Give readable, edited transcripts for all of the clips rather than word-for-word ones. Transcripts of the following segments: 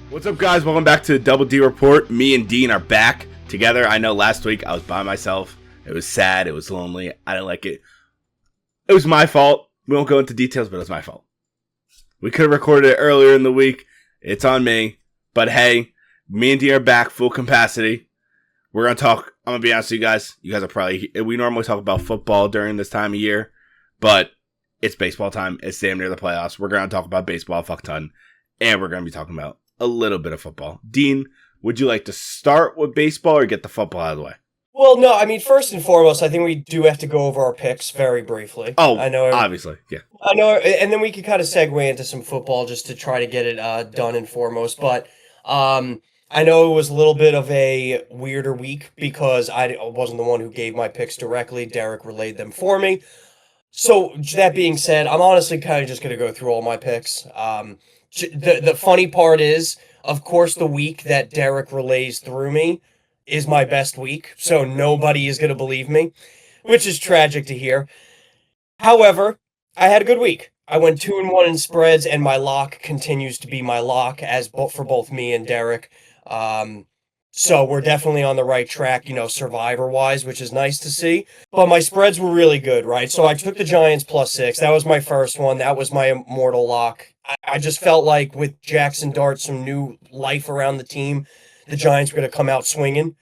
What's up, guys? Welcome back to the Double D Report. Me and Dean are back together. I know last week I was by myself. It was sad. It was lonely. I didn't like it. It was my fault. We won't go into details, but it was my fault. We could have recorded it earlier in the week. It's on me. But hey, me and Dean are back, full capacity. We're going to talk. I'm going to be honest with you guys. You guys are probably, we normally talk about football during this time of year, but it's baseball time. It's damn near the playoffs. We're going to talk about baseball a fuck ton, and we're going to be talking about a little bit of football. Dean, would you like to start with baseball or get the football out of the way? Well, no, I mean, first and foremost, I think we do have to go over our picks very briefly. Oh, I know, obviously, yeah. I know, and then we could kind of segue into some football just to try to get it done and foremost. But I know it was a little bit of a weirder week because I wasn't the one who gave my picks directly. Derek relayed them for me. So that being said, I'm honestly kind of just going to go through all my picks. The funny part is, of course, the week that Derek relays through me is my best week, so nobody is going to believe me, which is tragic to hear. However, I had a good week. I went 2-1 in spreads, and my lock continues to be my lock for both me and Derek. So we're definitely on the right track, survivor-wise, which is nice to see. But my spreads were really good, right? So I took the Giants +6. That was my first one. That was my immortal lock. I just felt like with Jaxson Dart, some new life around the team, the Giants were going to come out swinging.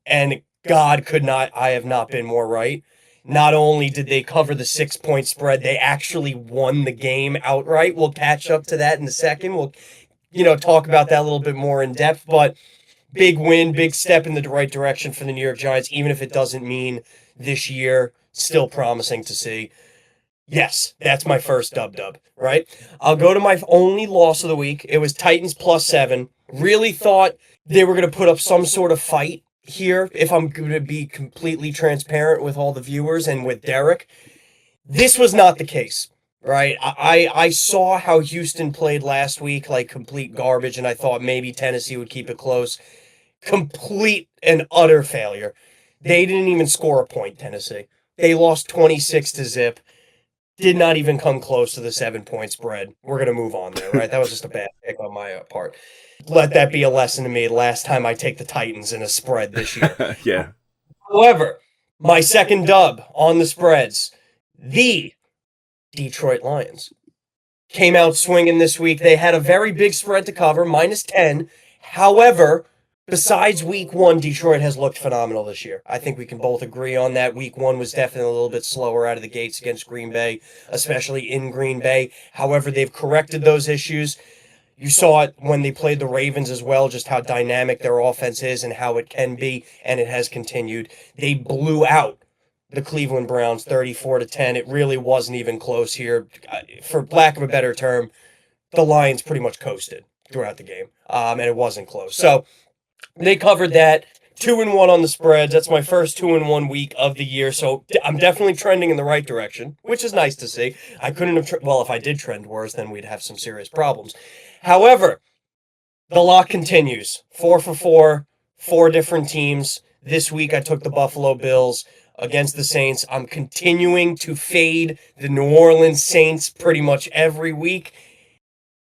And God I have not been more right. Not only did they cover the 6-point spread, they actually won the game outright. We'll catch up to that in a second. We'll, talk about that a little bit more in depth. But big win, big step in the right direction for the New York Giants, even if it doesn't mean this year. Still promising to see. Yes, that's my first dub, right? I'll go to my only loss of the week. It was Titans +7. Really thought they were going to put up some sort of fight here, if I'm going to be completely transparent with all the viewers and with Derek. This was not the case, right? I saw how Houston played last week, like complete garbage, and I thought maybe Tennessee would keep it close. Complete and utter failure. They didn't even score a point, Tennessee. They lost 26-0. Did not even come close to the 7-point spread. We're going to move on there, right? That was just a bad pick on my part. Let that be a lesson to me last time I take the Titans in a spread this year. Yeah. However, my second dub on the spreads, the Detroit Lions, came out swinging this week. They had a very big spread to cover, -10. However, besides week one, Detroit has looked phenomenal this year. I think we can both agree on that. Week one was definitely a little bit slower out of the gates against Green Bay, especially in Green Bay. However, they've corrected those issues. You saw it when they played the Ravens as well, just how dynamic their offense is and how it can be, and it has continued. They blew out the Cleveland Browns 34-10. It really wasn't even close here. For lack of a better term, the Lions pretty much coasted throughout the game, and it wasn't close. So they covered that. 2-1 on the spreads. That's my first 2-1 week of the year, so I'm definitely trending in the right direction, which is nice to see. I couldn't have, if I did trend worse, then we'd have some serious problems. However, the lock continues. 4 for 4, 4 different teams. This week I took the Buffalo Bills against the Saints. I'm continuing to fade the New Orleans Saints pretty much every week,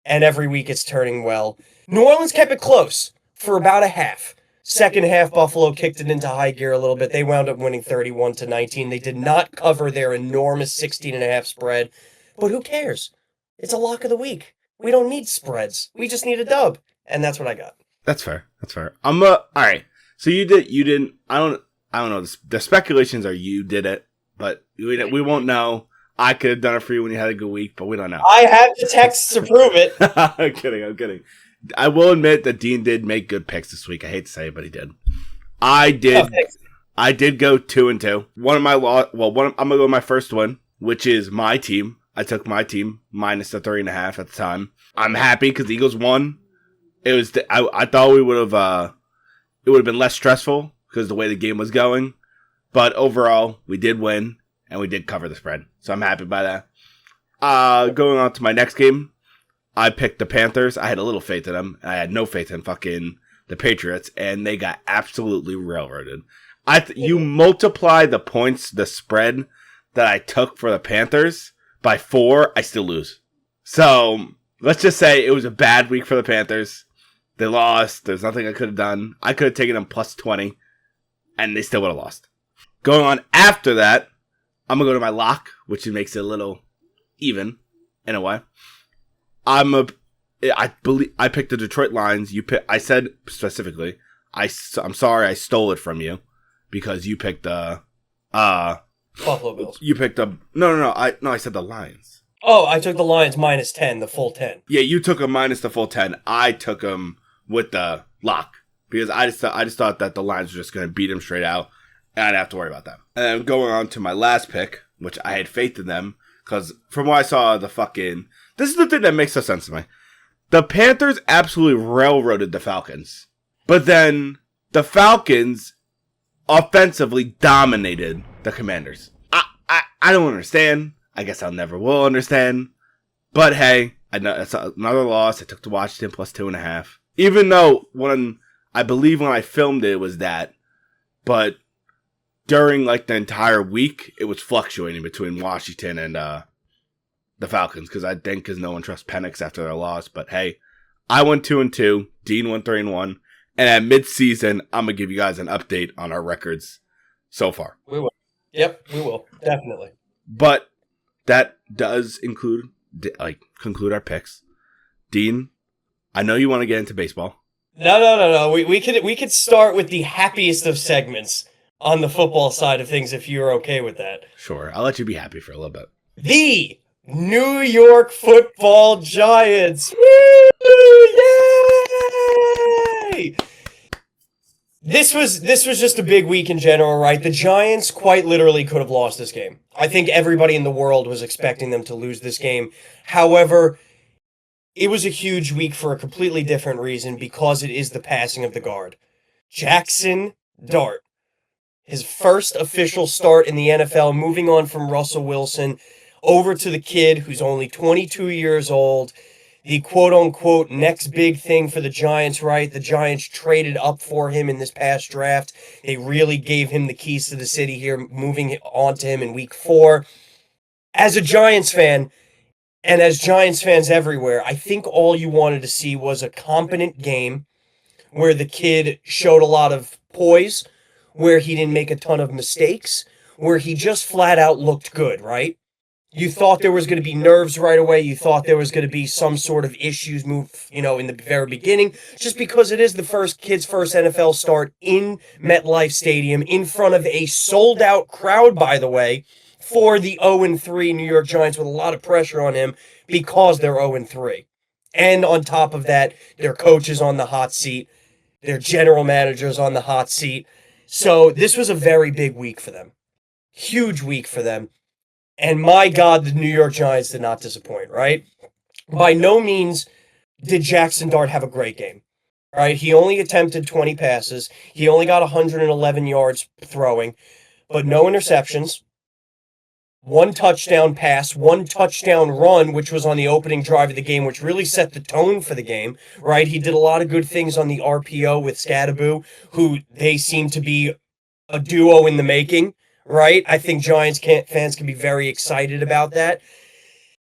and every week it's turning well. New Orleans kept it close for about a half. Second half, Buffalo kicked it into high gear a little bit. They wound up winning 31-19. They did not cover their enormous 16.5 spread, but who cares? It's a lock of the week. We don't need spreads. We just need a dub, and that's what I got. That's fair. All right. So you didn't. I don't know. The speculations are you did it, but we won't know. I could have done it for you when you had a good week, but we don't know. I have the texts to prove it. I'm kidding. I will admit that Dean did make good picks this week. I hate to say it, but he did. I did. Oh, I did go 2-2. I'm gonna go with my first one, which is my team. I took my team minus the 3.5 at the time. I'm happy because the Eagles won. It was. I thought we would have. It would have been less stressful because the way the game was going, but overall we did win and we did cover the spread. So I'm happy by that. Going on to my next game. I picked the Panthers. I had a little faith in them. I had no faith in fucking the Patriots, and they got absolutely railroaded. You multiply the points, the spread that I took for the Panthers by 4, I still lose. So let's just say it was a bad week for the Panthers. They lost. There's nothing I could have done. I could have taken them plus 20, and they still would have lost. Going on after that, I'm going to go to my lock, which makes it a little even in a way. I picked the Detroit Lions. I said specifically, I'm sorry I stole it from you because you picked the Buffalo Bills. You picked no. I said the Lions. Oh, I took the Lions minus 10, the full 10. Yeah, you took them minus the full 10. I took them with the lock because I just thought that the Lions were just going to beat them straight out, and I didn't have to worry about that. And then going on to my last pick, which I had faith in them because from what I saw, this is the thing that makes no sense to me. The Panthers absolutely railroaded the Falcons, but then the Falcons offensively dominated the Commanders. I don't understand. I guess I'll never will understand. But hey, I know it's another loss. I took to Washington plus 2.5. Even though I believe when I filmed it was that, but during like the entire week, it was fluctuating between Washington and the Falcons because I think no one trusts Penix after their loss. But hey, I went 2-2. Dean went 3-1. And at mid-season, I'm gonna give you guys an update on our records so far. We will. Yep, we will definitely. But that does conclude our picks. Dean, I know you want to get into baseball. No. We could start with the happiest of segments on the football side of things if you're okay with that. Sure, I'll let you be happy for a little bit. The New York Football Giants. Woo! Yay! This was just a big week in general, right? The Giants quite literally could have lost this game. I think everybody in the world was expecting them to lose this game. However, it was a huge week for a completely different reason because it is the passing of the guard. Jaxson Dart, his first official start in the NFL, moving on from Russell Wilson over to the kid who's only 22 years old. The quote-unquote next big thing for the Giants, right? The Giants traded up for him in this past draft. They really gave him the keys to the city here, moving on to him in week 4. As a Giants fan, and as Giants fans everywhere, I think all you wanted to see was a competent game where the kid showed a lot of poise, where he didn't make a ton of mistakes, where he just flat out looked good, right? You thought there was going to be nerves right away. You thought there was going to be some sort of issues in the very beginning, just because it is the kid's first NFL start in MetLife Stadium in front of a sold-out crowd, by the way, for the 0-3 New York Giants with a lot of pressure on him because they're 0-3. And on top of that, their coach is on the hot seat. Their general manager's on the hot seat. So this was a very big week for them. Huge week for them. And my God, the New York Giants did not disappoint, right? By no means did Jaxson Dart have a great game, right? He only attempted 20 passes. He only got 111 yards throwing, but no interceptions. 1 touchdown pass, 1 touchdown run, which was on the opening drive of the game, which really set the tone for the game, right? He did a lot of good things on the RPO with Scadaboo, who they seem to be a duo in the making. Right? I think Giants fans can be very excited about that.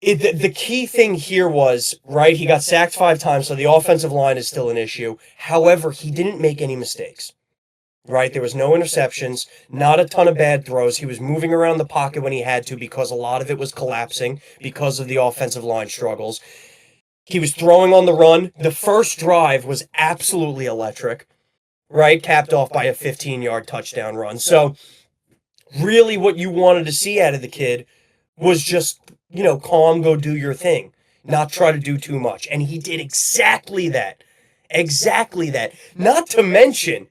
The key thing here was, right, he got sacked 5 times, so the offensive line is still an issue. However, he didn't make any mistakes. Right? There was no interceptions, not a ton of bad throws. He was moving around the pocket when he had to because a lot of it was collapsing because of the offensive line struggles. He was throwing on the run. The first drive was absolutely electric, right? Capped off by a 15-yard touchdown run. So really what you wanted to see out of the kid was just, calm, go do your thing, not try to do too much. And he did exactly that. Exactly that. Not to mention,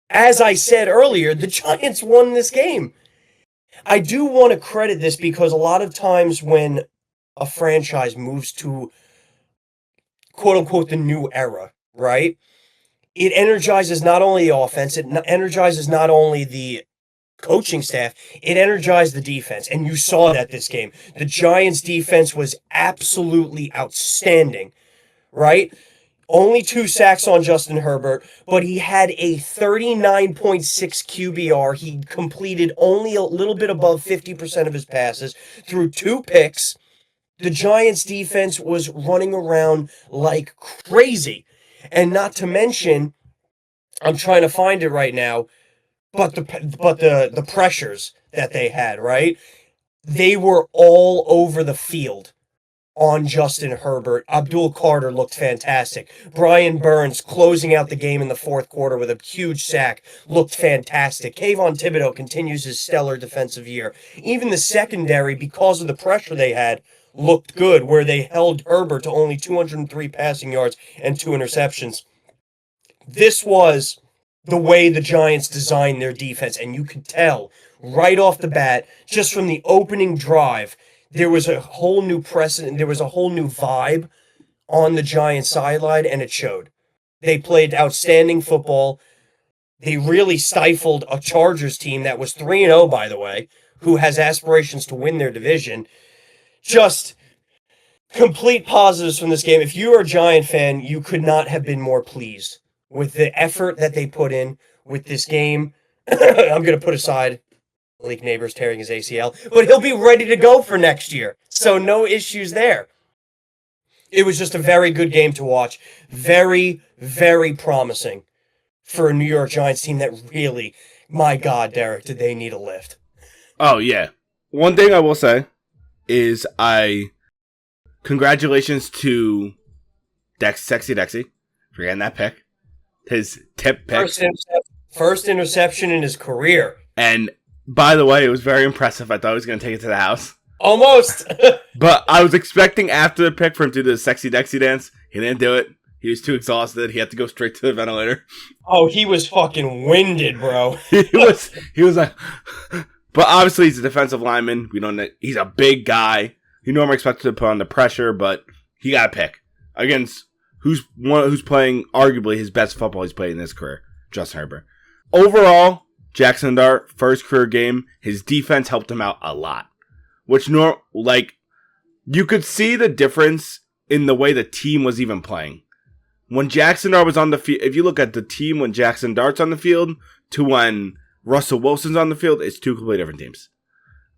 as I said earlier, the Giants won this game. I do want to credit this because a lot of times when a franchise moves to, quote-unquote, the new era, right? It energizes not only the offense, it energizes not only the coaching staff, it energized the defense, and you saw that this game. The Giants' defense was absolutely outstanding, right? Only 2 sacks on Justin Herbert, but he had a 39.6 QBR. He completed only a little bit above 50% of his passes, threw 2 picks. The Giants' defense was running around like crazy. And not to mention, I'm trying to find it right now, but the pressures that they had, right? They were all over the field on Justin Herbert. Abdul Carter looked fantastic. Brian Burns closing out the game in the fourth quarter with a huge sack looked fantastic. Kayvon Thibodeau continues his stellar defensive year. Even the secondary, because of the pressure they had, looked good, where they held Herbert to only 203 passing yards and 2 interceptions. This was the way the Giants designed their defense, and you could tell right off the bat, just from the opening drive, there was a whole new precedent, there was a whole new vibe on the Giants sideline, and it showed. They played outstanding football. They really stifled a Chargers team that was 3-0, by the way, who has aspirations to win their division. Just complete positives from this game. If you are a Giant fan, you could not have been more pleased with the effort that they put in with this game. I'm going to put aside Malik Neighbors tearing his ACL, but he'll be ready to go for next year. So no issues there. It was just a very good game to watch. Very, very promising for a New York Giants team that really, my God, Derek, did they need a lift? Oh, yeah. One thing I will say is congratulations to Sexy Dexy for getting that pick. His tip pick. First interception in his career. And by the way, it was very impressive. I thought he was going to take it to the house. Almost. But I was expecting after the pick for him to do the Sexy Dexy dance. He didn't do it. He was too exhausted. He had to go straight to the ventilator. Oh, he was fucking winded, bro. he was like, but obviously he's a defensive lineman. He's a big guy. You normally expected to put on the pressure, but he got a pick against who's playing arguably his best football he's played in his career, Justin Herbert. Overall, Jaxson Dart, first career game, his defense helped him out a lot. You could see the difference in the way the team was even playing. When Jaxson Dart was on the field, if you look at the team when Jaxson Dart's on the field to when Russell Wilson's on the field, it's two completely different teams.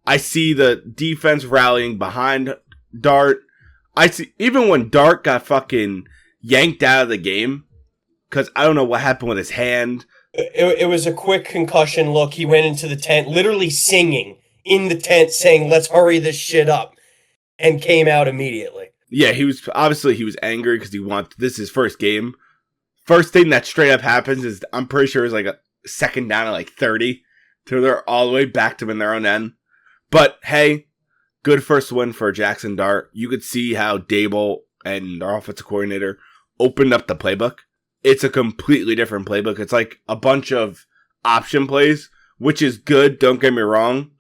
I see the defense rallying behind Dart. I see, even when Dart got fucking yanked out of the game, because I don't know what happened with his hand. It was a quick concussion look. He went into the tent, literally singing in the tent, saying, "Let's hurry this shit up," and came out immediately. Yeah, he was angry because this is his first game. First thing that straight up happens is, I'm pretty sure it was like a second down at like 30. So they're all the way back to him in their own end. But hey, good first win for Jaxson Dart. You could see how Dable and our offensive coordinator opened up the playbook. It's a completely different playbook. It's like a bunch of option plays, which is good, don't get me wrong.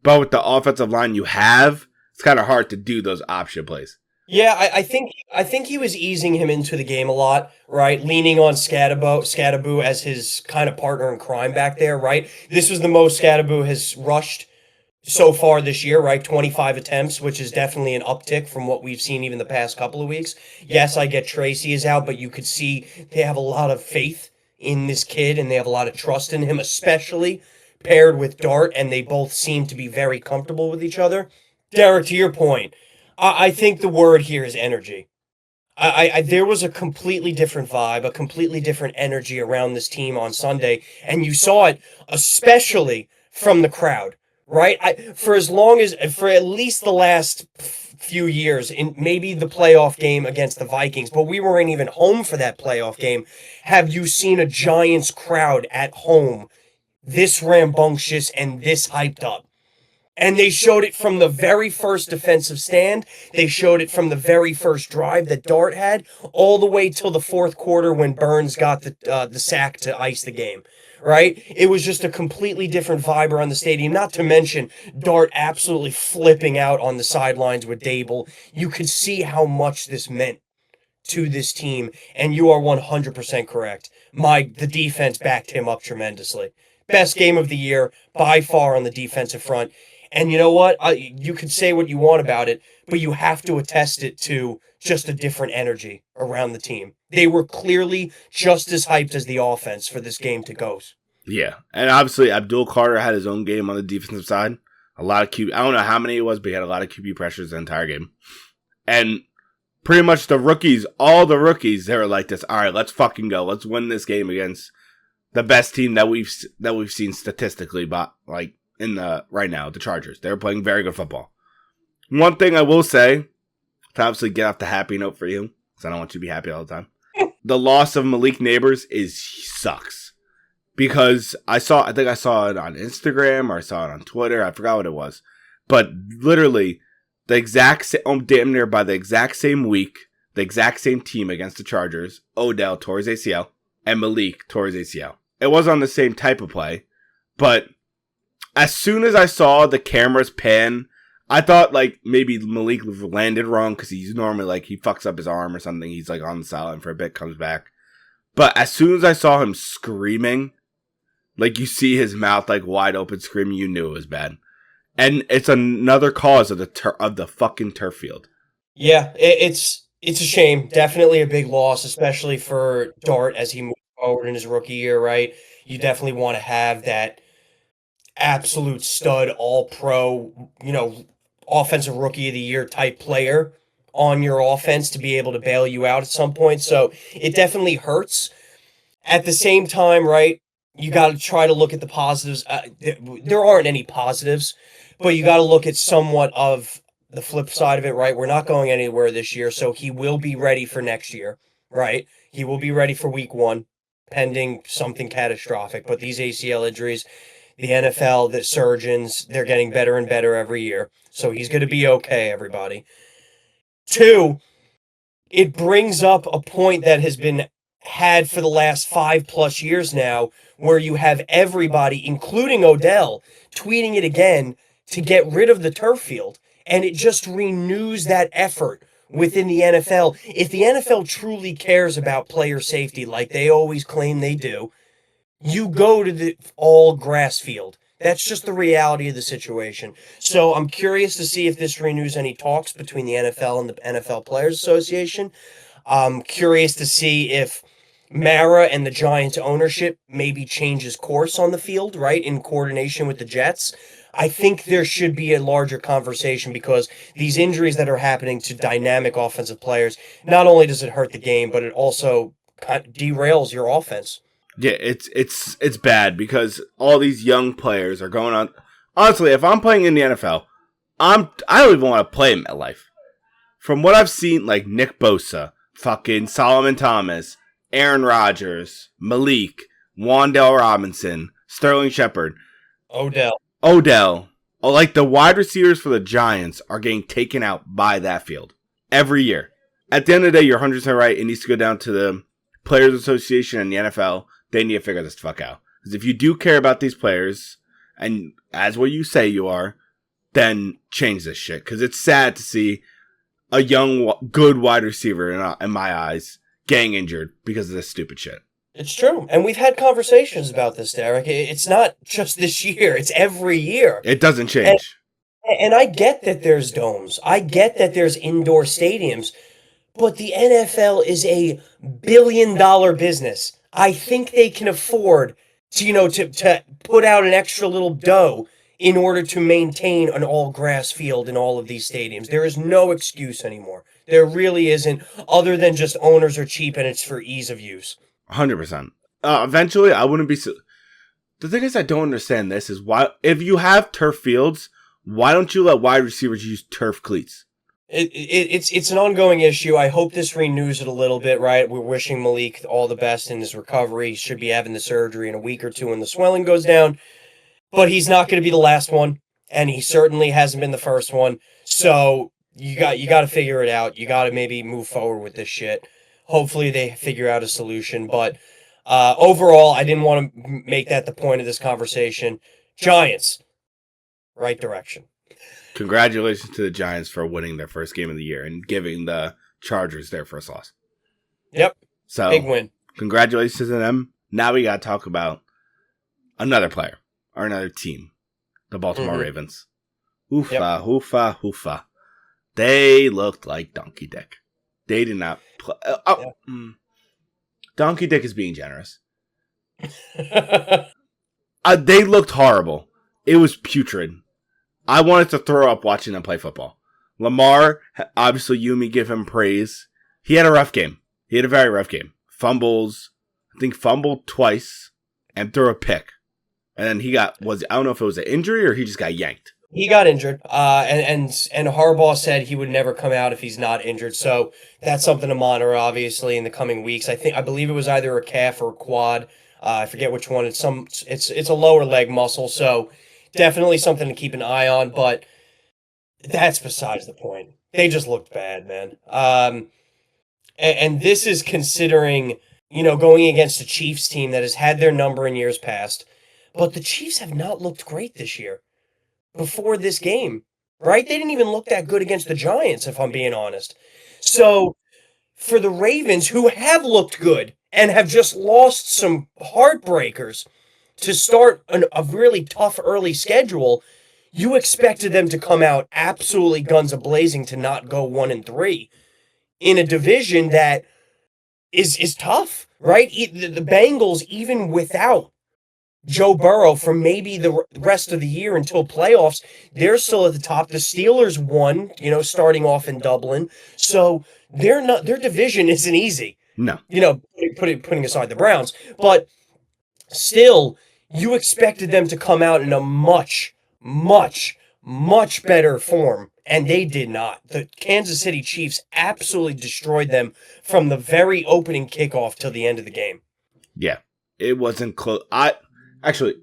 But with the offensive line you have, it's kind of hard to do those option plays. Yeah, I think he was easing him into the game a lot, right? Leaning on Scadaboo as his kind of partner in crime back there, right? This was the most Scadaboo has rushed so far this year, right? 25 attempts, which is definitely an uptick from what we've seen even the past couple of weeks. Yes, I get Tracy is out, but you could see they have a lot of faith in this kid and they have a lot of trust in him, especially paired with Dart, and they both seem to be very comfortable with each other. Derek, to your point, I think the word here is energy. There was a completely different vibe, a completely different energy around this team on Sunday, and you saw it especially from the crowd, right? For at least the last few years, in maybe the playoff game against the Vikings, but we weren't even home for that playoff game. Have you seen a Giants crowd at home this rambunctious and this hyped up? And they showed it from the very first defensive stand. They showed it from the very first drive that Dart had, all the way till the fourth quarter when Burns got the sack to ice the game, right? It was just a completely different vibe around the stadium, not to mention Dart absolutely flipping out on the sidelines with Dable. You could see how much this meant to this team, and you are 100% correct. The defense backed him up tremendously. Best game of the year, by far, on the defensive front. And you know what? You could say what you want about it, but you have to attest it to just a different energy around the team. They were clearly just as hyped as the offense for this game to go. Yeah, and obviously Abdul Carter had his own game on the defensive side. A lot of QB. I don't know how many it was, but he had a lot of QB pressures the entire game. And pretty much the rookies, all the rookies, they were like this. All right, let's fucking go. Let's win this game against the best team that we've seen statistically, but like in the right now, the Chargers. They're playing very good football. One thing I will say, to obviously get off the happy note for you, because I don't want you to be happy all the time. The loss of Malik Neighbors sucks. Because I think I saw it on Instagram or I saw it on Twitter. I forgot what it was. But literally, the exact same, damn near by the exact same week, the exact same team against the Chargers, Odell tore his ACL and Malik tore his ACL. It was on the same type of play, but as soon as I saw the cameras pan, I thought like maybe Malik landed wrong because he's normally like he fucks up his arm or something. He's like on the sideline for a bit, comes back. But as soon as I saw him screaming, like you see his mouth like wide open screaming, you knew it was bad. And it's another cause of the fucking turf field. Yeah, it's a shame. Definitely a big loss, especially for Dart as he moves forward in his rookie year, right? You definitely want to have that absolute stud, all-pro, offensive rookie of the year type player on your offense to be able to bail you out at some point. So it definitely hurts. At the same time, right, you got to try to look at the positives. There aren't any positives, but you got to look at somewhat of the flip side of it, right? We're not going anywhere this year, so he will be ready for next year, right? He will be ready for week 1, pending something catastrophic. But these ACL injuries, the NFL, the surgeons, they're getting better and better every year. So he's going to be okay, everybody. 2, it brings up a point that has been had for the last 5+ years now, where you have everybody, including Odell, tweeting it again to get rid of the turf field. And it just renews that effort within the NFL. If the NFL truly cares about player safety like they always claim they do, you go to the all grass field. That's just the reality of the situation. So I'm curious to see if this renews any talks between the NFL and the NFL Players Association. I'm curious to see if Mara and the Giants ownership maybe changes course on the field, right, in coordination with the Jets. I think there should be a larger conversation because these injuries that are happening to dynamic offensive players, not only does it hurt the game, but it also derails your offense. Yeah, it's bad because all these young players are going on. Honestly, if I'm playing in the NFL, I don't even want to play in MetLife. From what I've seen, like Nick Bosa, fucking Solomon Thomas, Aaron Rodgers, Malik, Wan'Dale Robinson, Sterling Shepard, Odell, like the wide receivers for the Giants are getting taken out by that field every year. At the end of the day, you're 100% right. It needs to go down to the Players Association and the NFL. They need to figure this fuck out. Because if you do care about these players, and as what you say you are, then change this shit. Because it's sad to see a young, good wide receiver, in my eyes, getting injured because of this stupid shit. It's true. And we've had conversations about this, Derek. It's not just this year. It's every year. It doesn't change. And I get that there's domes. I get that there's indoor stadiums. But the NFL is a billion-dollar business. I think they can afford to put out an extra little dough in order to maintain an all-grass field in all of these stadiums. There is no excuse anymore. There really isn't, other than just owners are cheap and it's for ease of use. 100%. Eventually, I wouldn't be... The thing is, I don't understand this, is why, if you have turf fields, why don't you let wide receivers use turf cleats? It's an ongoing issue. I hope this renews it a little bit, right? We're wishing Malik all the best in his recovery. He should be having the surgery in a week or two when the swelling goes down. But he's not going to be the last one, and he certainly hasn't been the first one. So you got to figure it out. You got to maybe move forward with this shit. Hopefully they figure out a solution. But overall, I didn't want to make that the point of this conversation. Giants, right direction. Congratulations to the Giants for winning their first game of the year and giving the Chargers their first loss. Yep. So big win. Congratulations to them. Now we got to talk about another player or another team, the Baltimore Ravens. Hoofa, hoofa, hoofa. They looked like Donkey Dick. They did not play. Donkey Dick is being generous. They looked horrible. It was putrid. I wanted to throw up watching them play football. Lamar, obviously, you and me give him praise. He had a rough game. He had a very rough game. Fumbles, I think fumbled twice and threw a pick. And then I don't know if it was an injury or he just got yanked. He got injured, and Harbaugh said he would never come out if he's not injured. So that's something to monitor, obviously, in the coming weeks. I believe it was either a calf or a quad. I forget which one. It's a lower leg muscle, so definitely something to keep an eye on. But that's besides the point. They just looked bad, man. And this is considering, going against a Chiefs team that has had their number in years past, but the Chiefs have not looked great this year. Before this game, right? They didn't even look that good against the Giants, if I'm being honest. So for the Ravens, who have looked good and have just lost some heartbreakers to start a really tough early schedule, you expected them to come out absolutely guns a-blazing to not go 1-3 in a division that is tough, right? The Bengals, even without Joe Burrow, for maybe the rest of the year until playoffs, they're still at the top. The Steelers won, starting off in Dublin. So their division isn't easy. No. Putting aside the Browns. But still, you expected them to come out in a much, much, much better form. And they did not. The Kansas City Chiefs absolutely destroyed them from the very opening kickoff till the end of the game. Yeah. It wasn't close. Actually,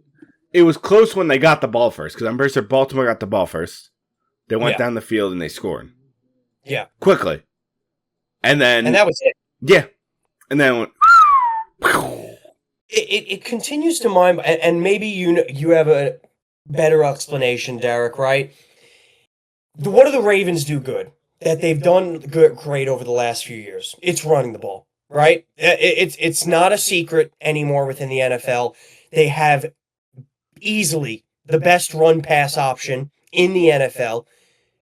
it was close when they got the ball first, because I'm pretty sure Baltimore got the ball first. They went down the field and they scored. Yeah. Quickly. And that was it. Yeah. And then it went... It continues to mind, and maybe you have a better explanation, Derek, right? What do the Ravens do good that they've done great over the last few years? It's running the ball, right? It's not a secret anymore within the NFL. They have easily the best run-pass option in the NFL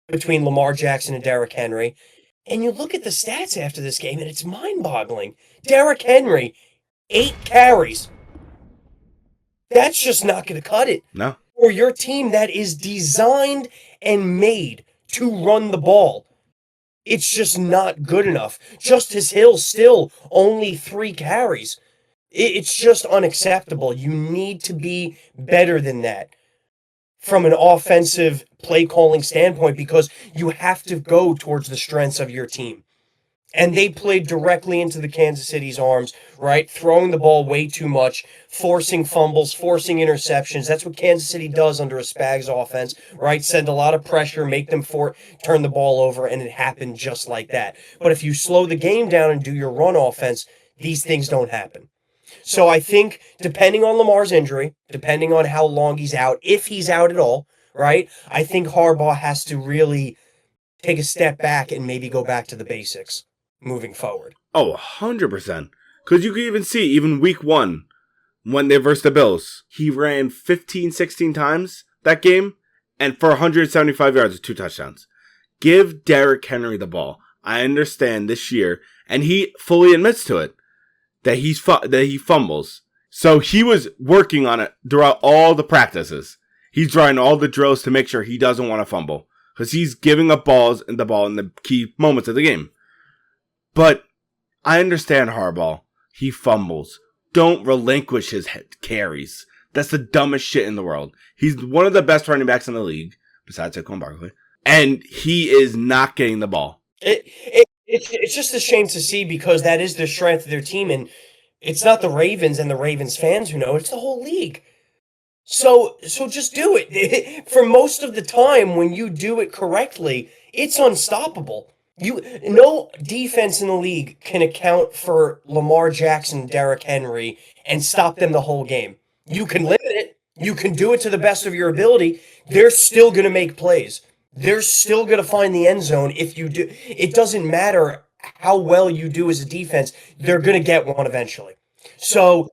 between Lamar Jackson and Derrick Henry. And you look at the stats after this game, and it's mind-boggling. Derrick Henry, 8 carries. That's just not going to cut it. No. For your team that is designed and made to run the ball. It's just not good enough. Justice Hill still only 3 carries. It's just unacceptable. You need to be better than that from an offensive play calling standpoint, because you have to go towards the strengths of your team. And they played directly into the Kansas City's arms, right? Throwing the ball way too much, forcing fumbles, forcing interceptions. That's what Kansas City does under a Spags offense, right? Send a lot of pressure, make them turn the ball over, and it happened just like that. But if you slow the game down and do your run offense, these things don't happen. So I think, depending on Lamar's injury, depending on how long he's out, if he's out at all, right? I think Harbaugh has to really take a step back and maybe go back to the basics moving forward. Oh, 100%. Because you can even see, even week 1, when they versed the Bills, he ran 15, 16 times that game, and for 175 yards with 2 touchdowns. Give Derrick Henry the ball. I understand this year, and he fully admits to it, that he fumbles. So he was working on it throughout all the practices. He's drawing all the drills to make sure he doesn't want to fumble, because he's giving up the ball in the key moments of the game. But I understand Harbaugh. He fumbles. Don't relinquish his carries. That's the dumbest shit in the world. He's one of the best running backs in the league, besides Saquon Barkley, and he is not getting the ball. It's just a shame to see, because that is the strength of their team, and it's not the Ravens and the Ravens fans who know, it's the whole league. So just do it. For most of the time, when you do it correctly, it's unstoppable. No defense in the league can account for Lamar Jackson, Derrick Henry, and stop them the whole game. You can limit it. You can do it to the best of your ability. They're still going to make plays. They're still going to find the end zone if you do. It doesn't matter how well you do as a defense. They're going to get one eventually. So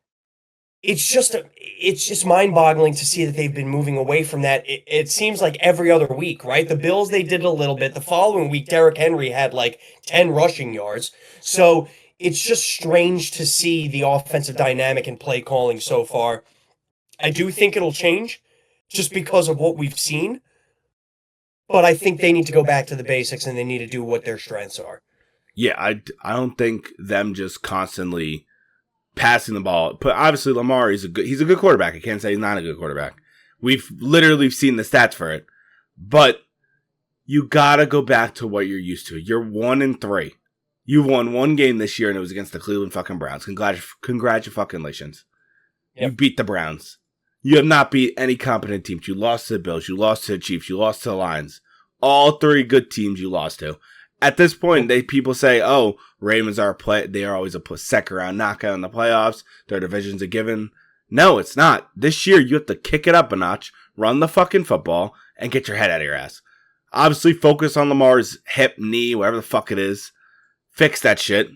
it's just mind-boggling to see that they've been moving away from that. It seems like every other week, right? The Bills, they did a little bit. The following week, Derrick Henry had like 10 rushing yards. So it's just strange to see the offensive dynamic and play calling so far. I do think it'll change just because of what we've seen. but I think they need to go back to the basics and they need to do what their strengths are. Yeah, I don't think them just constantly passing the ball. But obviously Lamar he's a good quarterback. I can't say he's not a good quarterback. We've literally seen the stats for it. But you gotta go back to what you're used to. You're 1-3. You won one game this year and it was against the Cleveland fucking Browns. Congratulations. Yep. You beat the Browns. You have not beat any competent teams. You lost to the Bills. You lost to the Chiefs. You lost to the Lions. All three good teams you lost to. At this point, people say, "Oh, Ravens are they are always a second round knockout in the playoffs. Their division's a given." No, it's not. This year, you have to kick it up a notch, run the fucking football, and get your head out of your ass. Obviously, focus on Lamar's hip, knee, whatever the fuck it is. Fix that shit,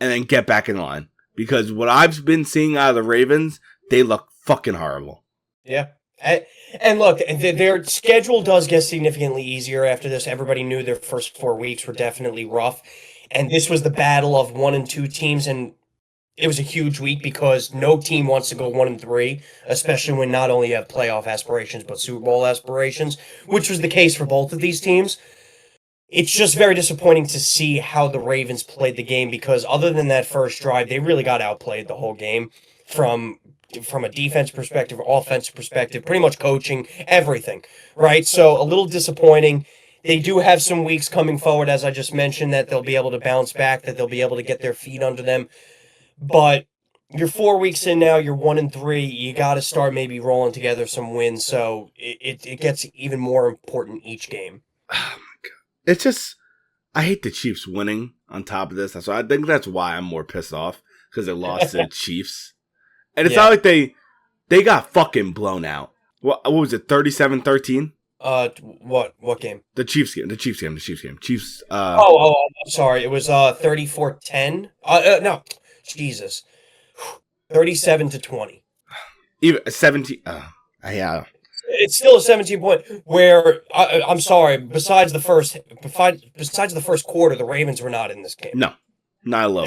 and then get back in line. Because what I've been seeing out of the Ravens, they look fucking horrible. Yeah. And look, their schedule does get significantly easier after this. Everybody knew their first 4 weeks were definitely rough. And this was the battle of 1 and 2 teams. And it was a huge week because no team wants to go 1-3, especially when not only you have playoff aspirations, but Super Bowl aspirations, which was the case for both of these teams. It's just very disappointing to see how the Ravens played the game because other than that first drive, they really got outplayed the whole game from a defense perspective, offensive perspective, pretty much coaching, everything, right? So a little disappointing. They do have some weeks coming forward, as I just mentioned, that they'll be able to bounce back, that they'll be able to get their feet under them. But you're 4 weeks in now, you're 1-3. You got to start maybe rolling together some wins, so it gets even more important each game. Oh my God. It's just, I hate the Chiefs winning on top of this. So I think that's why I'm more pissed off, because they lost to the Chiefs. And it's not like they got fucking blown out. What was it, 37-13? What game? The Chiefs game. Chiefs. I'm sorry. It was 34-10. No, Jesus, 37-20. Even 17. Yeah. It's still a 17-point. Where I'm sorry. Besides the first quarter, the Ravens were not in this game. No. Not a little.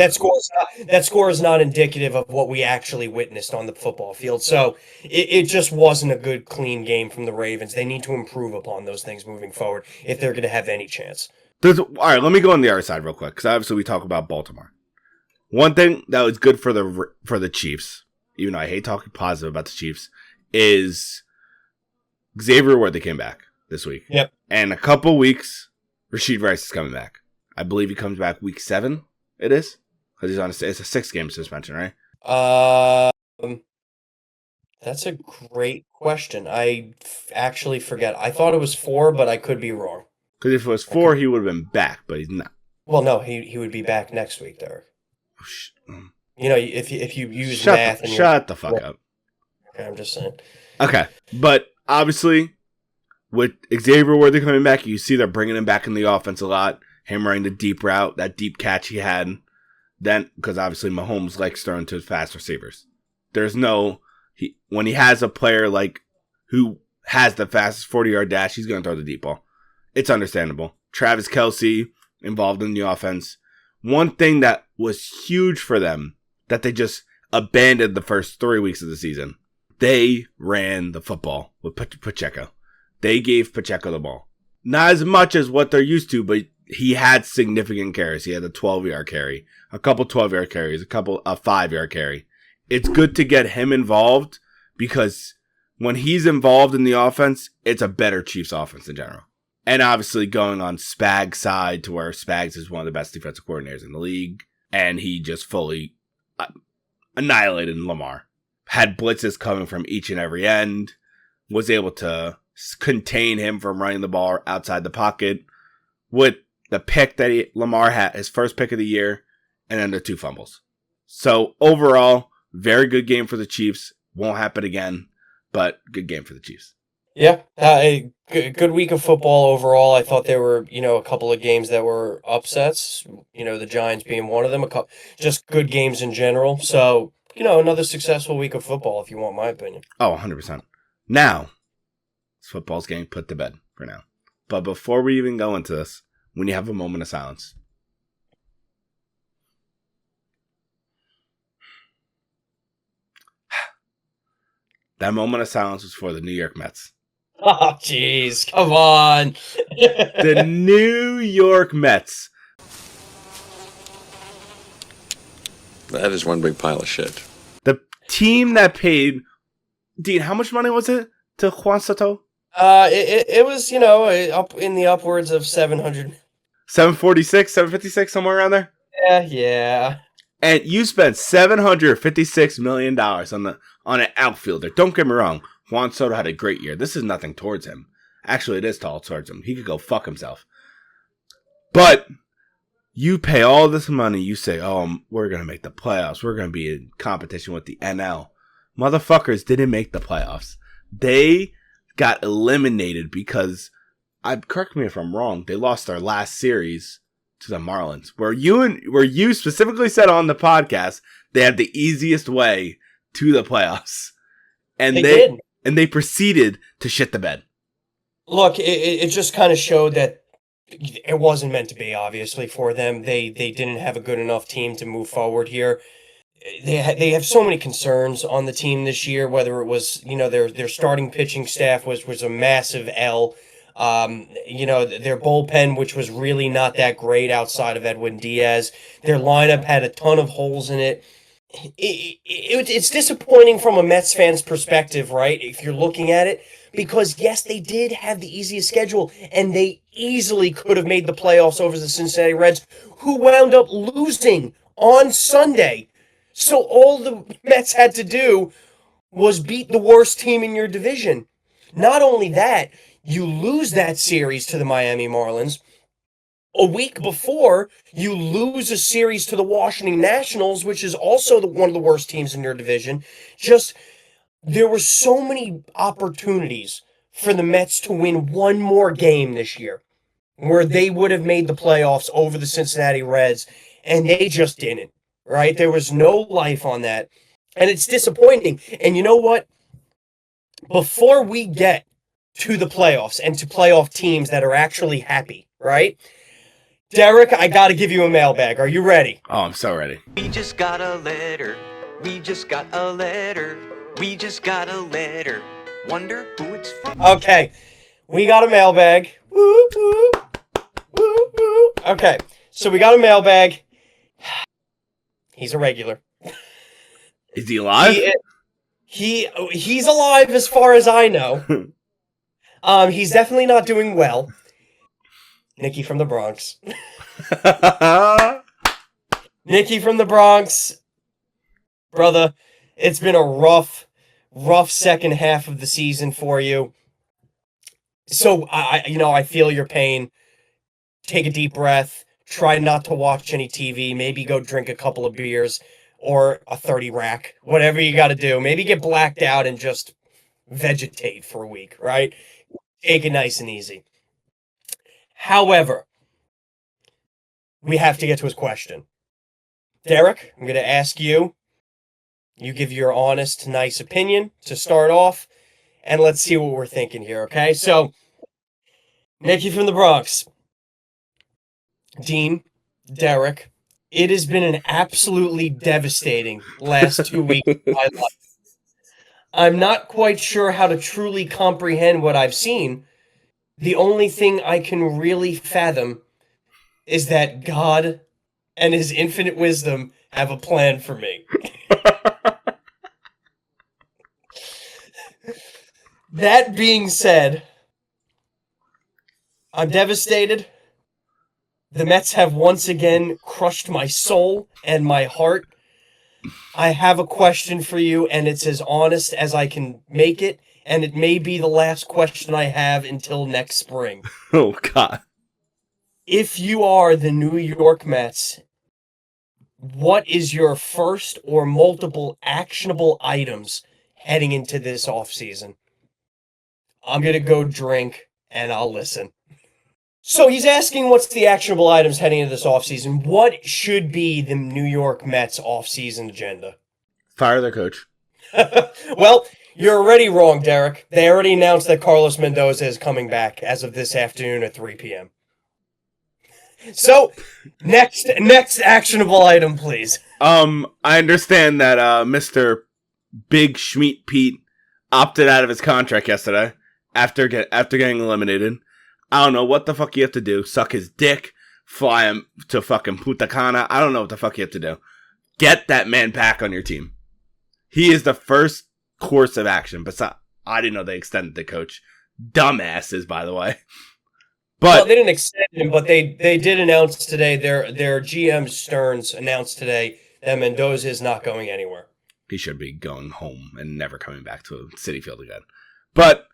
That score is not indicative of what we actually witnessed on the football field. So it just wasn't a good, clean game from the Ravens. They need to improve upon those things moving forward if they're going to have any chance. All right, let me go on the other side real quick because obviously we talk about Baltimore. One thing that was good for the Chiefs, even though I hate talking positive about the Chiefs, is Xavier Worthy came back this week. Yep. And in a couple weeks, Rashid Rice is coming back. I believe he comes back week 7. It is? Because he's on it's a 6-game suspension, right? That's a great question. I actually forget. I thought it was 4, but I could be wrong. Because if it was 4, he would have been back, but he's not. Well, no, he would be back next week, Derek. You know, if you use math... Shut the fuck up. Okay, I'm just saying. Okay, but obviously, with Xavier Worthy coming back, you see they're bringing him back in the offense a lot. Him running the deep route, that deep catch he had. Then, because obviously Mahomes likes throwing to fast receivers. There's when he has a player like who has the fastest 40-yard dash, he's going to throw the deep ball. It's understandable. Travis Kelce involved in the offense. One thing that was huge for them that they just abandoned the first 3 weeks of the season. They ran the football with Pacheco. They gave Pacheco the ball. Not as much as what they're used to, but he had significant carries. He had a 12-yard carry, a couple 12-yard carries, a 5-yard carry. It's good to get him involved because when he's involved in the offense, it's a better Chiefs offense in general. And obviously going on Spag's side to where Spags is one of the best defensive coordinators in the league. And he just fully annihilated Lamar. Had blitzes coming from each and every end. Was able to contain him from running the ball outside the pocket. With the pick that Lamar had, his first pick of the year, and then the 2 fumbles. So overall, very good game for the Chiefs. Won't happen again, but good game for the Chiefs. Yeah, a good week of football overall. I thought there were, a couple of games that were upsets, the Giants being one of them, just good games in general. So, another successful week of football, if you want my opinion. Oh, 100%. Now, this football's getting put to bed for now. But before we even go into this, we need to have a moment of silence. That moment of silence was for the New York Mets. Oh, jeez. Come on. The New York Mets. That is one big pile of shit. The team that paid... Dean, how much money was it to Juan Soto? It was, up in the upwards of 700. 746, 756, somewhere around there? Yeah. And you spent $756 million on an outfielder. Don't get me wrong. Juan Soto had a great year. This is nothing towards him. Actually, it is tall towards him. He could go fuck himself. But you pay all this money. You say, we're going to make the playoffs. We're going to be in competition with the NL. Motherfuckers didn't make the playoffs. They got eliminated because, correct me if I'm wrong, they lost their last series to the Marlins. Where you specifically said on the podcast they had the easiest way to the playoffs. And they proceeded to shit the bed. Look, it just kind of showed that it wasn't meant to be, obviously, for them. They didn't have a good enough team to move forward here. They have so many concerns on the team this year, whether it was, their starting pitching staff was a massive L. Their bullpen, which was really not that great outside of Edwin Diaz. Their lineup had a ton of holes in it. It's disappointing from a Mets fan's perspective, right? If you're looking at it, because yes, they did have the easiest schedule, and they easily could have made the playoffs over the Cincinnati Reds, who wound up losing on Sunday. So all the Mets had to do was beat the worst team in your division. Not only that, you lose that series to the Miami Marlins. A week before, you lose a series to the Washington Nationals, which is also one of the worst teams in your division. There were so many opportunities for the Mets to win one more game this year, where they would have made the playoffs over the Cincinnati Reds, and they just didn't, right? There was no life on that, and it's disappointing. And you know what? Before we get to the playoffs and to playoff teams that are actually happy, right? Derek, I gotta give you a mailbag. Are you ready? Oh, I'm so ready. We just got a letter. We just got a letter. We just got a letter. Wonder who it's from. Okay, we got a mailbag. Woo, woo, woo, woo. Okay, so we got a mailbag. He's a regular. Is he alive? He's alive as far as I know. He's definitely not doing well. Nikki from the Bronx. Nikki from the Bronx. Brother, it's been a rough second half of the season for you. So, I feel your pain. Take a deep breath. Try not to watch any TV. Maybe go drink a couple of beers or a 30 rack. Whatever you got to do. Maybe get blacked out and just vegetate for a week, right? Take it nice and easy. However, we have to get to his question. Derek, I'm going to ask you. You give your honest, nice opinion to start off, and let's see what we're thinking here, okay? So, Nikki from the Bronx. Dean, Derek, it has been an absolutely devastating last 2 weeks of my life. I'm not quite sure how to truly comprehend what I've seen. The only thing I can really fathom is that God and his infinite wisdom have a plan for me. That being said, I'm devastated. The Mets have once again crushed my soul and my heart. I have a question for you, and it's as honest as I can make it, and it may be the last question I have until next spring. Oh, God. If you are the New York Mets, what is your first or multiple actionable items heading into this offseason? I'm going to go drink, and I'll listen. So he's asking what's the actionable items heading into this offseason. What should be the New York Mets offseason agenda? Fire their coach. Well, you're already wrong, Derek. They already announced that Carlos Mendoza is coming back as of this afternoon at 3 p.m. So, next actionable item, please. I understand that Mr. Big Schmeat Pete opted out of his contract yesterday after getting eliminated. I don't know what the fuck you have to do. Suck his dick, fly him to fucking Punta Cana. I don't know what the fuck you have to do. Get that man back on your team. He is the first course of action. But I didn't know they extended the coach. Dumbasses, by the way. But well, they didn't extend him, but they did announce today, their GM Stearns announced today that Mendoza is not going anywhere. He should be going home and never coming back to Citi Field again. But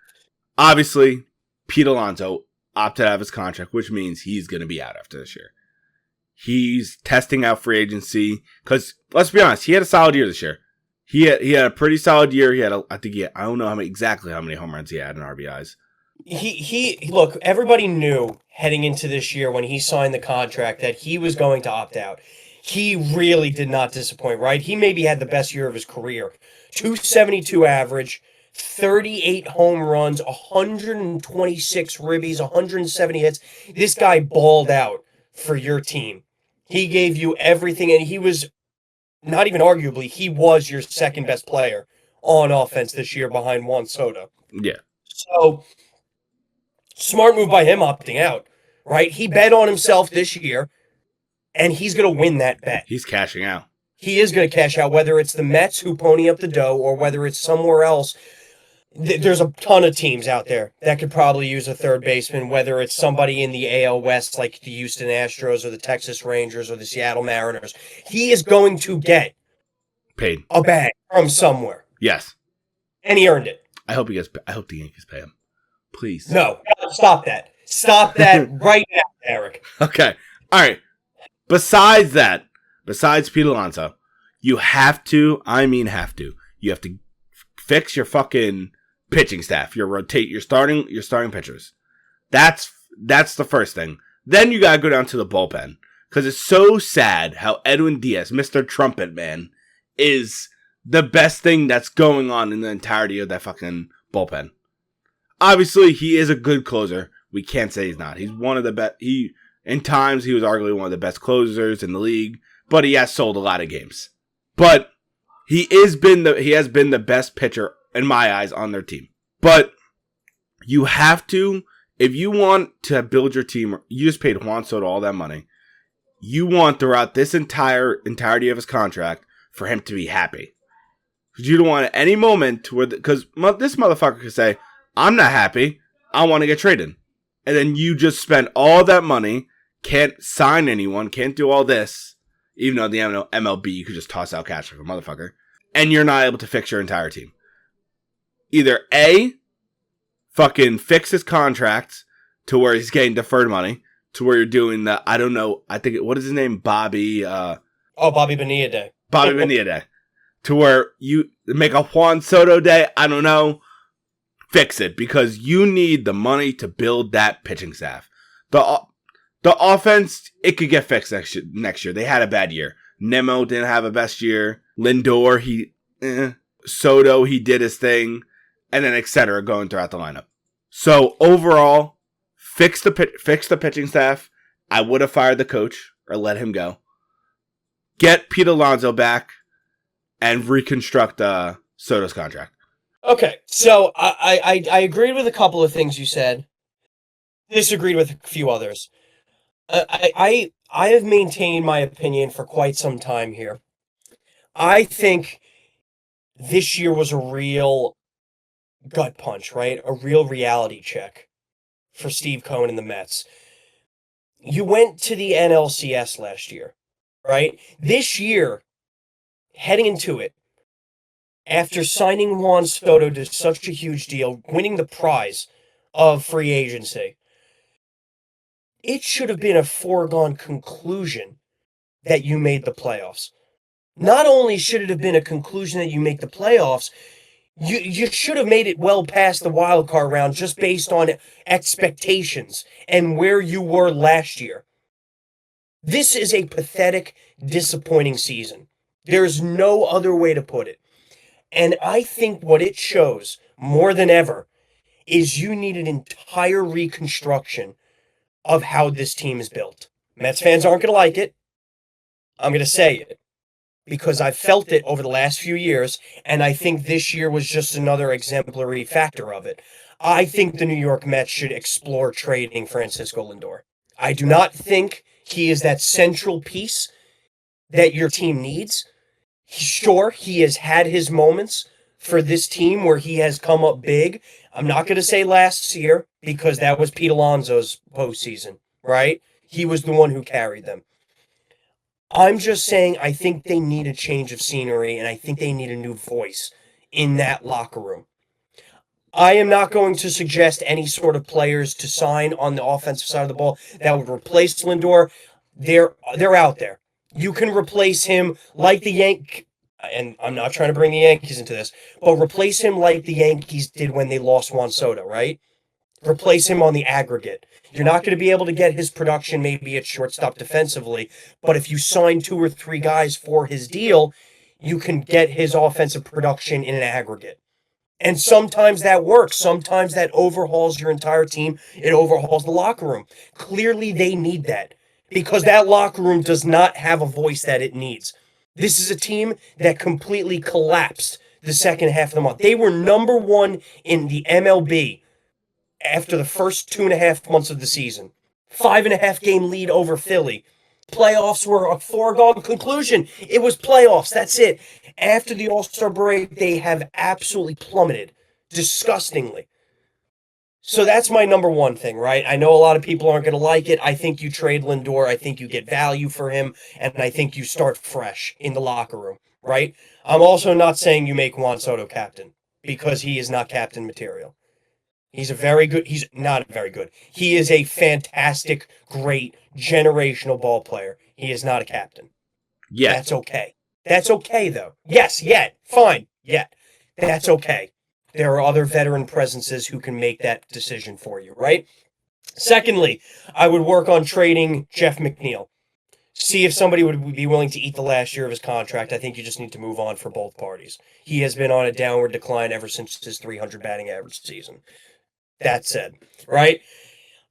obviously, Pete Alonso opted out of his contract, which means he's going to be out after this year. He's testing out free agency because, let's be honest, he had a solid year this year. He had a pretty solid year. He had, I don't know exactly how many home runs he had in RBIs. Look, everybody knew heading into this year when he signed the contract that he was going to opt out. He really did not disappoint, right? He maybe had the best year of his career. 272 average, 38 home runs, 126 ribbies, 170 hits. This guy balled out for your team. He gave you everything, and he was, not even arguably, he was your second best player on offense this year behind Juan Soto. Yeah. So, smart move by him opting out, right? He bet on himself this year, and he's going to win that bet. He's cashing out. He is going to cash out, whether it's the Mets who pony up the dough or whether it's somewhere else. There's a ton of teams out there that could probably use a third baseman, whether it's somebody in the AL West like the Houston Astros or the Texas Rangers or the Seattle Mariners. He is going to get paid a bag from somewhere. Yes. And he earned it. I hope the Yankees pay him. Please. No, stop that. Stop that right now, Eric. Okay. All right. Besides Pete Alonso, you have to fix your fucking pitching staff. Your starting pitchers. That's the first thing. Then you gotta go down to the bullpen. Because it's so sad how Edwin Diaz, Mr. Trumpet Man, is the best thing that's going on in the entirety of that fucking bullpen. Obviously, he is a good closer. We can't say he's not. He's one of the best. In times, he was arguably one of the best closers in the league, but he has sold a lot of games. But he has been the best pitcher, in my eyes, on their team. But you have to, if you want to build your team, you just paid Juan Soto all that money. You want throughout this entirety of his contract for him to be happy. Because you don't want at any moment where, because this motherfucker could say, I'm not happy, I want to get traded. And then you just spend all that money, can't sign anyone, can't do all this, even though the MLB, you could just toss out cash like a motherfucker, and you're not able to fix your entire team. Either A, fucking fix his contract to where he's getting deferred money, to where you're doing the, I don't know, I think, what is his name? Bobby Bonilla Day. Bobby Bonilla Day. To where you make a Juan Soto Day, I don't know. Fix it, because you need the money to build that pitching staff. The offense, it could get fixed next year. They had a bad year. Nemo didn't have a best year. Lindor, Soto, he did his thing, and then etc. going throughout the lineup. So overall, fix the pitching staff. I would have fired the coach or let him go. Get Pete Alonso back and reconstruct Soto's contract. Okay, so I agreed with a couple of things you said. Disagreed with a few others. I have maintained my opinion for quite some time here. I think this year was a real gut punch, right? A real reality check for Steve Cohen and the Mets. You went to the NLCS last year, right? This year, heading into it, after signing Juan Soto to such a huge deal, winning the prize of free agency, it should have been a foregone conclusion that you made the playoffs. Not only should it have been a conclusion that you make the playoffs, you should have made it well past the wild card round just based on expectations and where you were last year. This is a pathetic, disappointing season. There's no other way to put it. And I think what it shows more than ever is you need an entire reconstruction of how this team is built. Mets fans aren't going to like it. I'm going to say it because I've felt it over the last few years, and I think this year was just another exemplary factor of it. I think the New York Mets should explore trading Francisco Lindor. I do not think he is that central piece that your team needs. Sure, he has had his moments for this team where he has come up big. I'm not going to say last year because that was Pete Alonso's postseason, right? He was the one who carried them. I'm just saying I think they need a change of scenery and I think they need a new voice in that locker room. I am not going to suggest any sort of players to sign on the offensive side of the ball that would replace Lindor. They're out there. You can replace him like the Yankees, and I'm not trying to bring the Yankees into this, but replace him like the Yankees did when they lost Juan Soto, right? Replace him on the aggregate. You're not going to be able to get his production maybe at shortstop defensively, but if you sign 2 or 3 guys for his deal, you can get his offensive production in an aggregate. And sometimes that works. Sometimes that overhauls your entire team. It overhauls the locker room. Clearly, they need that because that locker room does not have a voice that it needs. This is a team that completely collapsed the second half of the month. They were number 1 in the MLB after the first 2.5 months of the season. 5.5 game lead over Philly. Playoffs were a foregone conclusion. It was playoffs. That's it. After the All-Star break, they have absolutely plummeted disgustingly. So that's my number 1 thing, right? I know a lot of people aren't going to like it. I think you trade Lindor. I think you get value for him. And I think you start fresh in the locker room, right? I'm also not saying you make Juan Soto captain because he is not captain material. He's not very good. He is a fantastic, great, generational ball player. He is not a captain. Yeah. That's okay. That's okay, though. Yes, yet. Fine, yet. That's okay. There are other veteran presences who can make that decision for you, right? Secondly, I would work on trading Jeff McNeil. See if somebody would be willing to eat the last year of his contract. I think you just need to move on for both parties. He has been on a downward decline ever since his 300 batting average season. That said, right?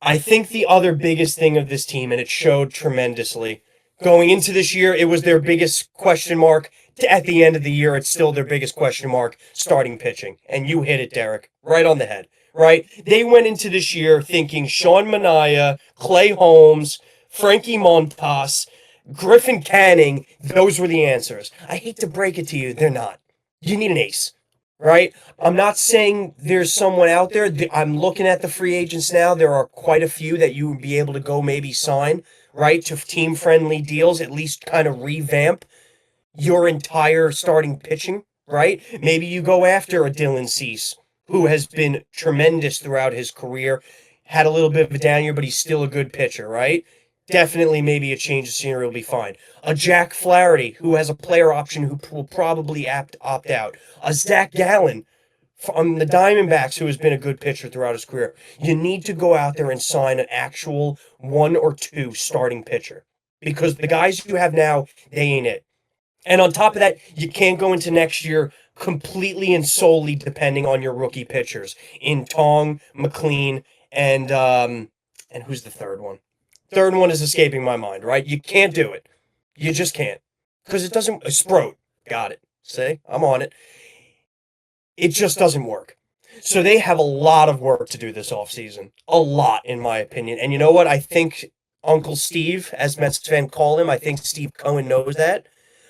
I think the other biggest thing of this team, and it showed tremendously, going into this year, it was their biggest question mark. At the end of the year, it's still their biggest question mark, starting pitching. And you hit it, Derek, right on the head, right? They went into this year thinking Sean Manaea, Clay Holmes, Frankie Montas, Griffin Canning, those were the answers. I hate to break it to you, they're not. You need an ace. Right? I'm not saying there's someone out there. I'm looking at the free agents now. There are quite a few that you would be able to go maybe sign, right, to team-friendly deals, at least kind of revamp your entire starting pitching, right? Maybe you go after a Dylan Cease, who has been tremendous throughout his career, had a little bit of a down year, but he's still a good pitcher, right? Definitely maybe a change of scenery will be fine. A Jack Flaherty, who has a player option who will probably opt out. A Zach Gallen from the Diamondbacks, who has been a good pitcher throughout his career. You need to go out there and sign an actual 1 or 2 starting pitcher. Because the guys you have now, they ain't it. And on top of that, you can't go into next year completely and solely depending on your rookie pitchers. In Tong, McLean, and who's the third one? Third one is escaping my mind, right? You can't do it. You just can't. Because it doesn't... Sproat. Got it. See? I'm on it. It just doesn't work. So they have a lot of work to do this offseason. A lot, in my opinion. And you know what? I think Uncle Steve, as Mets fans call him, I think Steve Cohen knows that.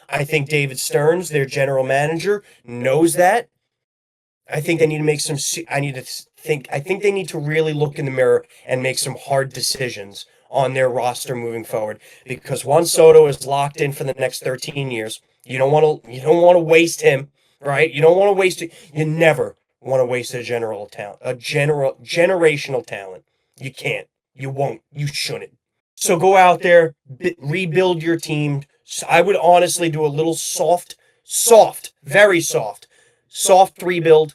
I think David Stearns, their general manager, knows that. I think they need to make some... I think they need to really look in the mirror and make some hard decisions on their roster moving forward, because Juan Soto is locked in for the next 13 years. You don't want to waste him, right? You don't want to waste it. You never want to waste a generational talent. You can't. You won't. You shouldn't. So go out there, rebuild your team. I would honestly do a little very soft rebuild,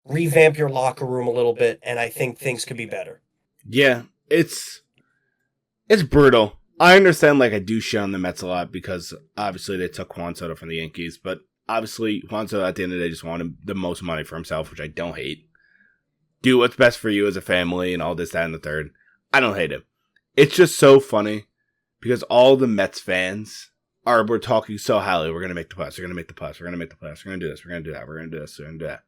revamp your locker room a little bit, and I think things could be better. Yeah, it's brutal. I understand, I do shit on the Mets a lot because obviously they took Juan Soto from the Yankees, but obviously Juan Soto at the end of the day just wanted the most money for himself, which I don't hate. Do what's best for you as a family and all this, that, and the third. I don't hate him. It's just so funny because all the Mets fans we're talking so highly. We're going to make the playoffs. We're going to make the playoffs. We're going to make the playoffs. We're going to do this. We're going to do that. We're going to do this. We're going to do that.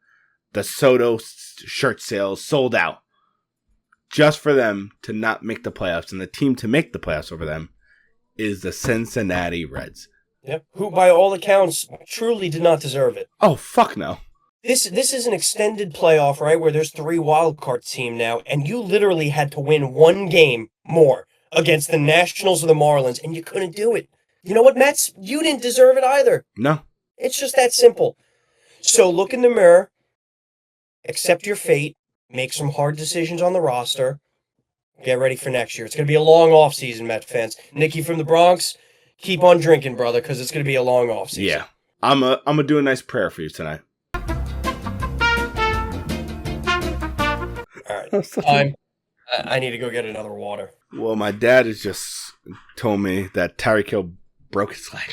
the Soto shirt sales sold out just for them to not make the playoffs, and the team to make the playoffs over them is the Cincinnati Reds. Yep. Who, by all accounts, truly did not deserve it. Oh, fuck no. This is an extended playoff, right, where there's 3 wildcard team now, and you literally had to win 1 game more against the Nationals or the Marlins, and you couldn't do it. You know what, Mets? You didn't deserve it either. No. It's just that simple. So look in the mirror, accept your fate, make some hard decisions on the roster, get ready for next year. It's going to be a long offseason, Mets fans. Nicky from the Bronx, keep on drinking, brother, because it's going to be a long offseason. Yeah. I'm gonna do a nice prayer for you tonight. All right. I need to go get another water. Well, my dad has just told me that Tyreek Hill broke his leg.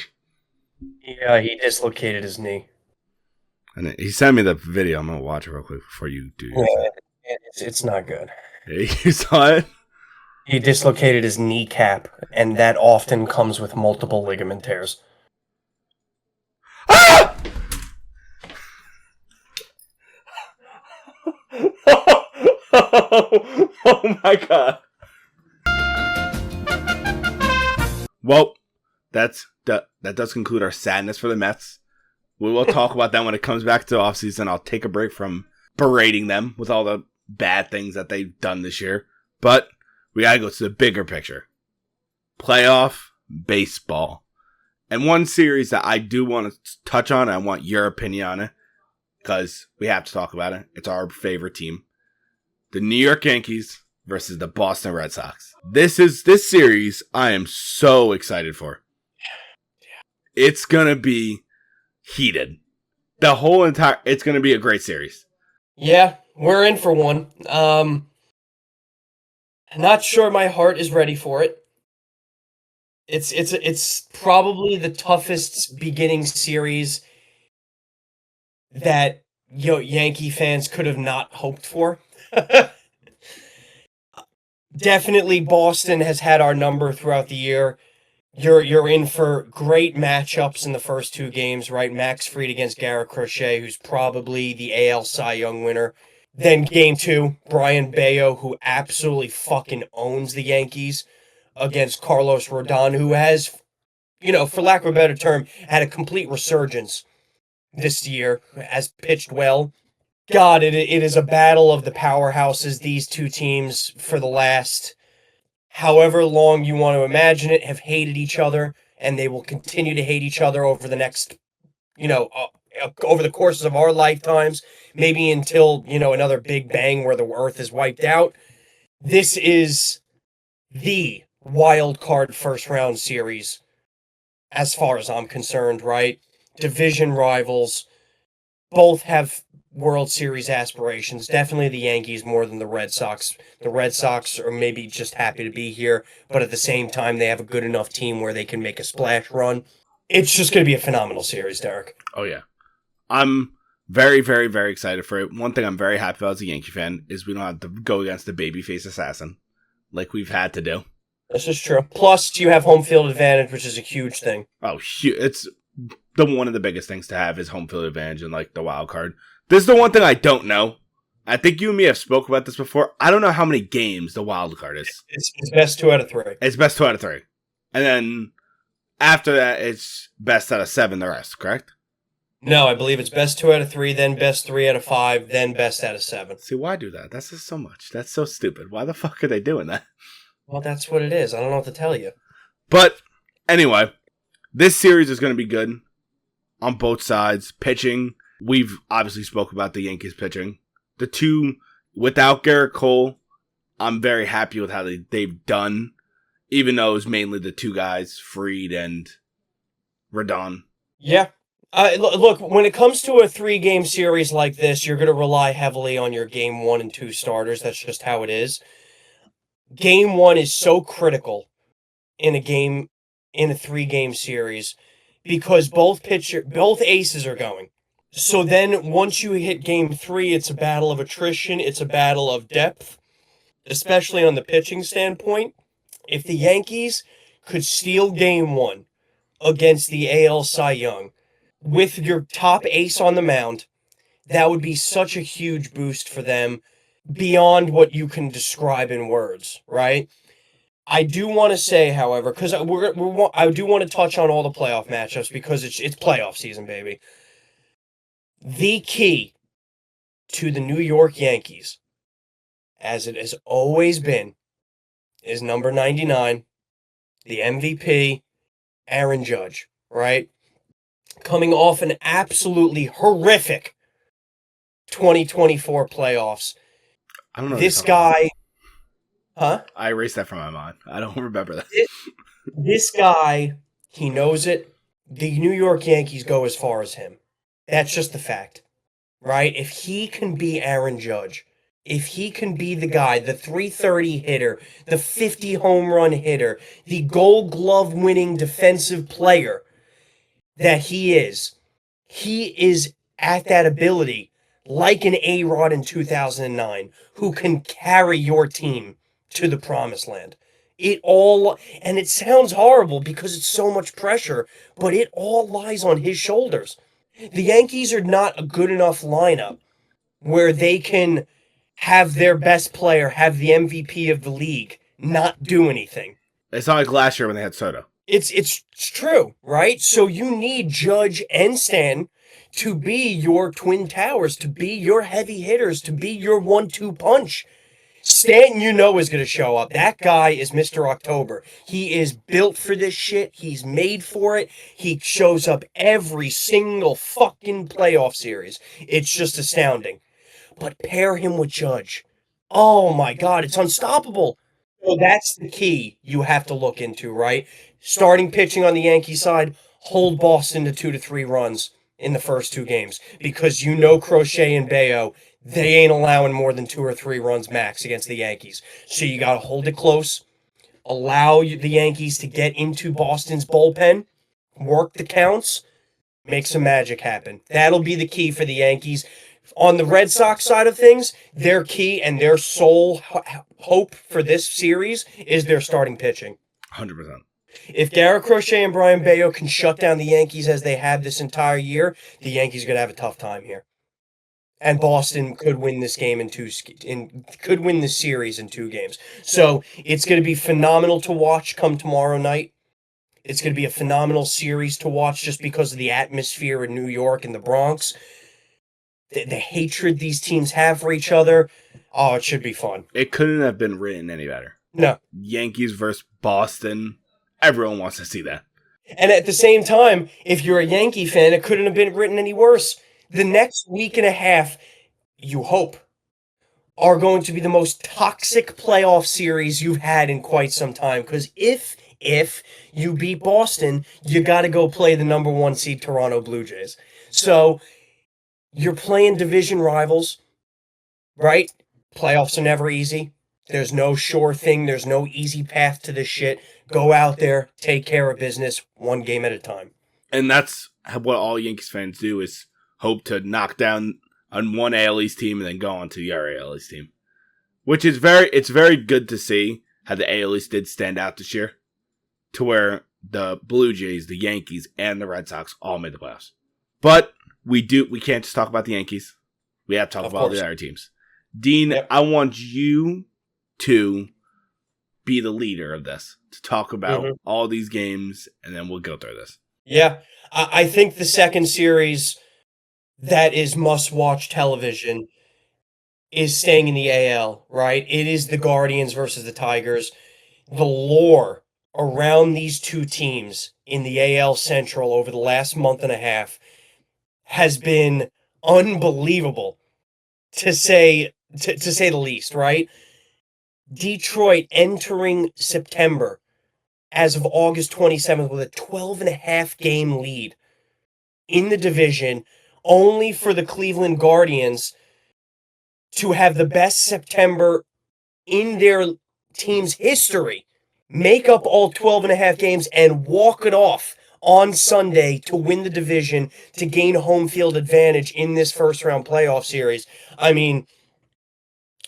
Yeah, he dislocated his knee. And he sent me the video. I'm going to watch it real quick before you do your thing. It's not good. You saw it? He dislocated his kneecap, and that often comes with multiple ligament tears. Ah! Oh my god. Well, that does conclude our sadness for the Mets. We will talk about them when it comes back to offseason. I'll take a break from berating them with all the bad things that they've done this year. But we gotta go to the bigger picture. Playoff baseball. And one series that I do want to touch on, I want your opinion on it, because we have to talk about it. It's our favorite team. The New York Yankees versus the Boston Red Sox. This series I am so excited for. It's going to be heated. It's going to be a great series. Yeah, we're in for one. Not sure my heart is ready for it. It's probably the toughest beginning series that Yankee fans could have not hoped for. Definitely Boston has had our number throughout the year. You're in for great matchups in the first 2 games, right? Max Fried against Garrett Crochet, who's probably the AL Cy Young winner. Then game 2, Brian Bayo, who absolutely fucking owns the Yankees, against Carlos Rodon, who has, for lack of a better term, had a complete resurgence this year, has pitched well. God, it is a battle of the powerhouses. These 2 teams, for the last however long you want to imagine it, have hated each other, and they will continue to hate each other over the next, over the courses of our lifetimes, maybe until, another big bang where the earth is wiped out. This is the wild card first round series, as far as I'm concerned, right? Division rivals, both have World Series aspirations. Definitely the Yankees more than the Red Sox. The Red Sox are maybe just happy to be here, but at the same time, they have a good enough team where they can make a splash run. It's just going to be a phenomenal series, Derek. Oh, yeah. I'm very, very, very excited for it. One thing I'm very happy about as a Yankee fan is we don't have to go against the babyface assassin like we've had to do. This is true. Plus, you have home field advantage, which is a huge thing. Oh, it's one of the biggest things to have is home field advantage in the wild card. This is the one thing I don't know. I think you and me have spoke about this before. I don't know how many games the wild card is. It's best 2 out of 3. It's best 2 out of 3. And then after that, it's best out of 7 the rest, correct? No, I believe it's best 2 out of 3, then best 3 out of 5, then best out of 7. See, why do that? That's just so much. That's so stupid. Why the fuck are they doing that? Well, that's what it is. I don't know what to tell you. But anyway, this series is going to be good on both sides. Pitching, we've obviously spoke about the Yankees pitching. The 2, without Garrett Cole, I'm very happy with how they've done, even though it was mainly the 2 guys, Fried and Rodon. Yeah. Look, when it comes to a 3-game series like this, you're going to rely heavily on your game 1 and 2 starters. That's just how it is. Game 1 is so critical in a 3-game series because both aces are going. So then once you hit game 3, it's a battle of attrition. It's a battle of depth, especially on the pitching standpoint. If the Yankees could steal game 1 against the AL Cy Young with your top ace on the mound, that would be such a huge boost for them beyond what you can describe in words, right? I do want to say, however, because I do want to touch on all the playoff matchups because it's playoff season, baby. The key to the New York Yankees, as it has always been, is number 99, the MVP, Aaron Judge, right? Coming off an absolutely horrific 2024 playoffs. I don't know. This guy, huh? I erased that from my mind. I don't remember that. This guy, he knows it. The New York Yankees go as far as him. That's just the fact, right? If he can be Aaron Judge, if he can be the guy, the 330 hitter, the 50 home run hitter, the Gold Glove winning defensive player that he is at that ability like an A-Rod in 2009 who can carry your team to the promised land. And it sounds horrible because it's so much pressure, but it all lies on his shoulders. The Yankees are not a good enough lineup where they can have their best player have the MVP of the league not do anything. It's not like last year when they had Soto. It's true, right? So you need Judge and Stan to be your twin towers, to be your heavy hitters, to be your 1-2 punch. Stanton, is going to show up. That guy is Mr. October. He is built for this shit. He's made for it. He shows up every single fucking playoff series. It's just astounding. But pair him with Judge. Oh my God, it's unstoppable. So that's the key you have to look into, right? Starting pitching on the Yankee side, hold Boston to 2 to 3 runs in the first 2 games because Crochet and Bayo, they ain't allowing more than 2 or 3 runs max against the Yankees. So you got to hold it close, allow the Yankees to get into Boston's bullpen, work the counts, make some magic happen. That'll be the key for the Yankees. On the Red Sox side of things, their key and their sole hope for this series is their starting pitching. 100%. If Garrett Crochet and Brian Bayo can shut down the Yankees as they have this entire year, the Yankees are going to have a tough time here. And Boston could win this game could win this series in 2 games. So it's going to be phenomenal to watch come tomorrow night. It's going to be a phenomenal series to watch just because of the atmosphere in New York and the Bronx. The hatred these teams have for each other. Oh, it should be fun. It couldn't have been written any better. No. Yankees versus Boston. Everyone wants to see that. And at the same time, if you're a Yankee fan, it couldn't have been written any worse. The next week and a half, you hope, are going to be the most toxic playoff series you've had in quite some time. Because if you beat Boston, you got to go play the number 1 seed Toronto Blue Jays. So you're playing division rivals, right? Playoffs are never easy. There's no sure thing. There's no easy path to this shit. Go out there, take care of business, 1 game at a time. And that's what all Yankees fans do is hope to knock down on one AL East team and then go on to the other AL East team. Which is it's very good to see how the AL East did stand out this year to where the Blue Jays, the Yankees, and the Red Sox all made the playoffs. But we can't just talk about the Yankees. We have to talk about the other teams. Dean, yep. I want you to be the leader of this, to talk about all these games, and then we'll go through this. Yeah, I think the second series that is must-watch television is staying in the AL, right? It is the Guardians versus the Tigers. The lore around these 2 teams in the AL Central over the last month and a half has been unbelievable, to say the least, right? Detroit entering September as of August 27th with a 12.5 game lead in the division, only for the Cleveland Guardians to have the best September in their team's history, make up all 12.5 games, and walk it off on Sunday to win the division, to gain home field advantage in this first-round playoff series. I mean,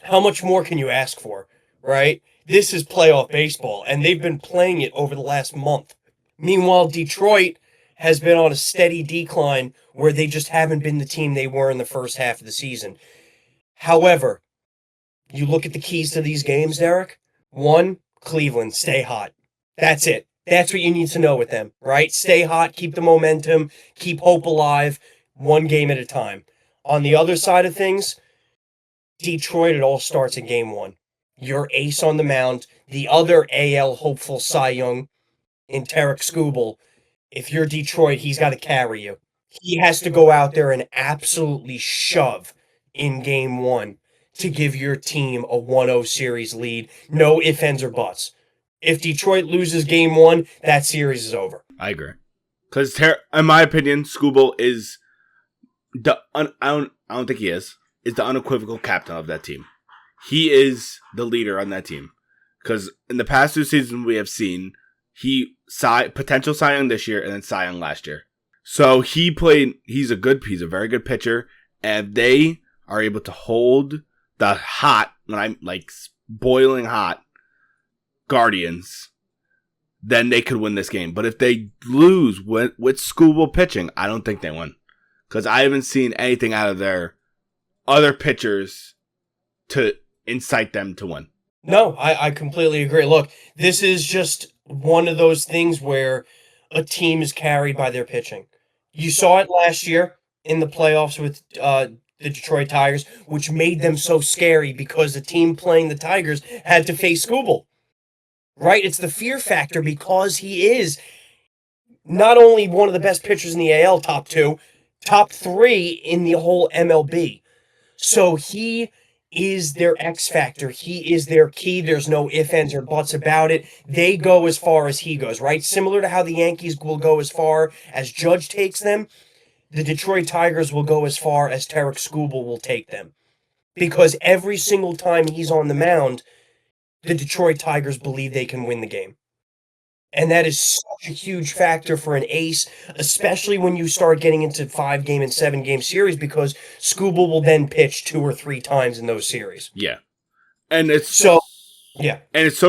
how much more can you ask for, right? This is playoff baseball, and they've been playing it over the last month. Meanwhile, Detroit has been on a steady decline where they just haven't been the team they were in the first half of the season. However, you look at the keys to these games, Derek. 1, Cleveland, stay hot. That's it. That's what you need to know with them, right? Stay hot, keep the momentum, keep hope alive, one game at a time. On the other side of things, Detroit, it all starts in game 1. Your ace on the mound, the other AL hopeful Cy Young in Tarek Skubal. If you're Detroit, he's got to carry you. He has to go out there and absolutely shove in game 1 to give your team a 1-0 series lead. No ifs, ands, or buts. If Detroit loses game 1, that series is over. I agree. Because, in my opinion, Skubal is I don't think he is the unequivocal captain of that team. He is the leader on that team. Because in the past 2 seasons we have seen, potential Cy Young this year and then Cy Young last year. So he's a very good pitcher, and they are able to hold the hot, when I'm like boiling hot, Guardians, then they could win this game. But if they lose with Skubal pitching, I don't think they win. Because I haven't seen anything out of their other pitchers to incite them to win. No, I completely agree. Look, this is just one of those things where a team is carried by their pitching. You saw it last year in the playoffs with the Detroit Tigers, which made them so scary because the team playing the Tigers had to face Skubal. Right? It's the fear factor because he is not only one of the best pitchers in the AL, top 2, top 3 in the whole MLB. So he is their X factor. He is their key. There's no ifs, ands, or buts about it. They go as far as he goes, right? Similar to how the Yankees will go as far as Judge takes them, the Detroit Tigers will go as far as Tarek Skubal will take them. Because every single time he's on the mound, the Detroit Tigers believe they can win the game. And that is such a huge factor for an ace, especially when you start getting into 5-game and 7-game series, because Skubal will then pitch 2 or 3 times in those series. Yeah. And it's so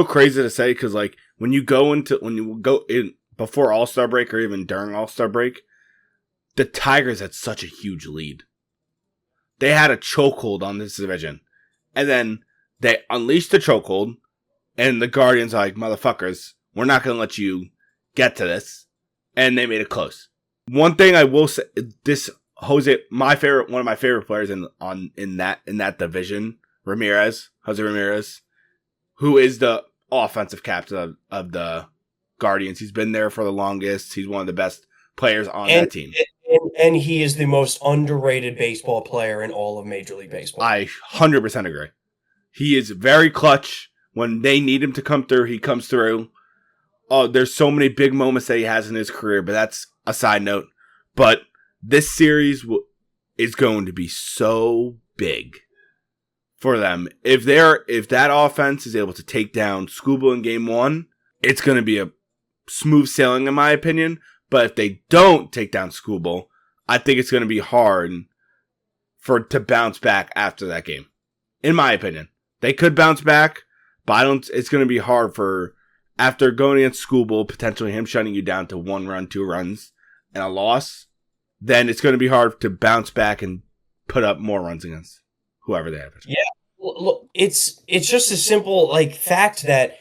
crazy to say, because like when you go in before All-Star break or even during All-Star break, the Tigers had such a huge lead. They had a chokehold on this division. And then they unleashed the chokehold, and the Guardians are like, motherfuckers, we're not going to let you get to this. And they made it close. One thing I will say, one of my favorite players in that division, Jose Ramirez, who is the offensive captain of the Guardians. He's been there for the longest. He's one of the best players on that team. And he is the most underrated baseball player in all of Major League Baseball. I 100% agree. He is very clutch. When they need him to come through, he comes through. Oh, there's so many big moments that he has in his career, but that's a side note. But this series is going to be so big for them. If that offense is able to take down Skubal in game 1, it's going to be a smooth sailing in my opinion. But if they don't take down Skubal, I think it's going to be hard to bounce back after that game. In my opinion, they could bounce back, but it's going to be hard after going against Skubal, potentially him shutting you down to 1 run, 2 runs, and a loss, then it's going to be hard to bounce back and put up more runs against whoever they have. Yeah, look, it's just a simple fact that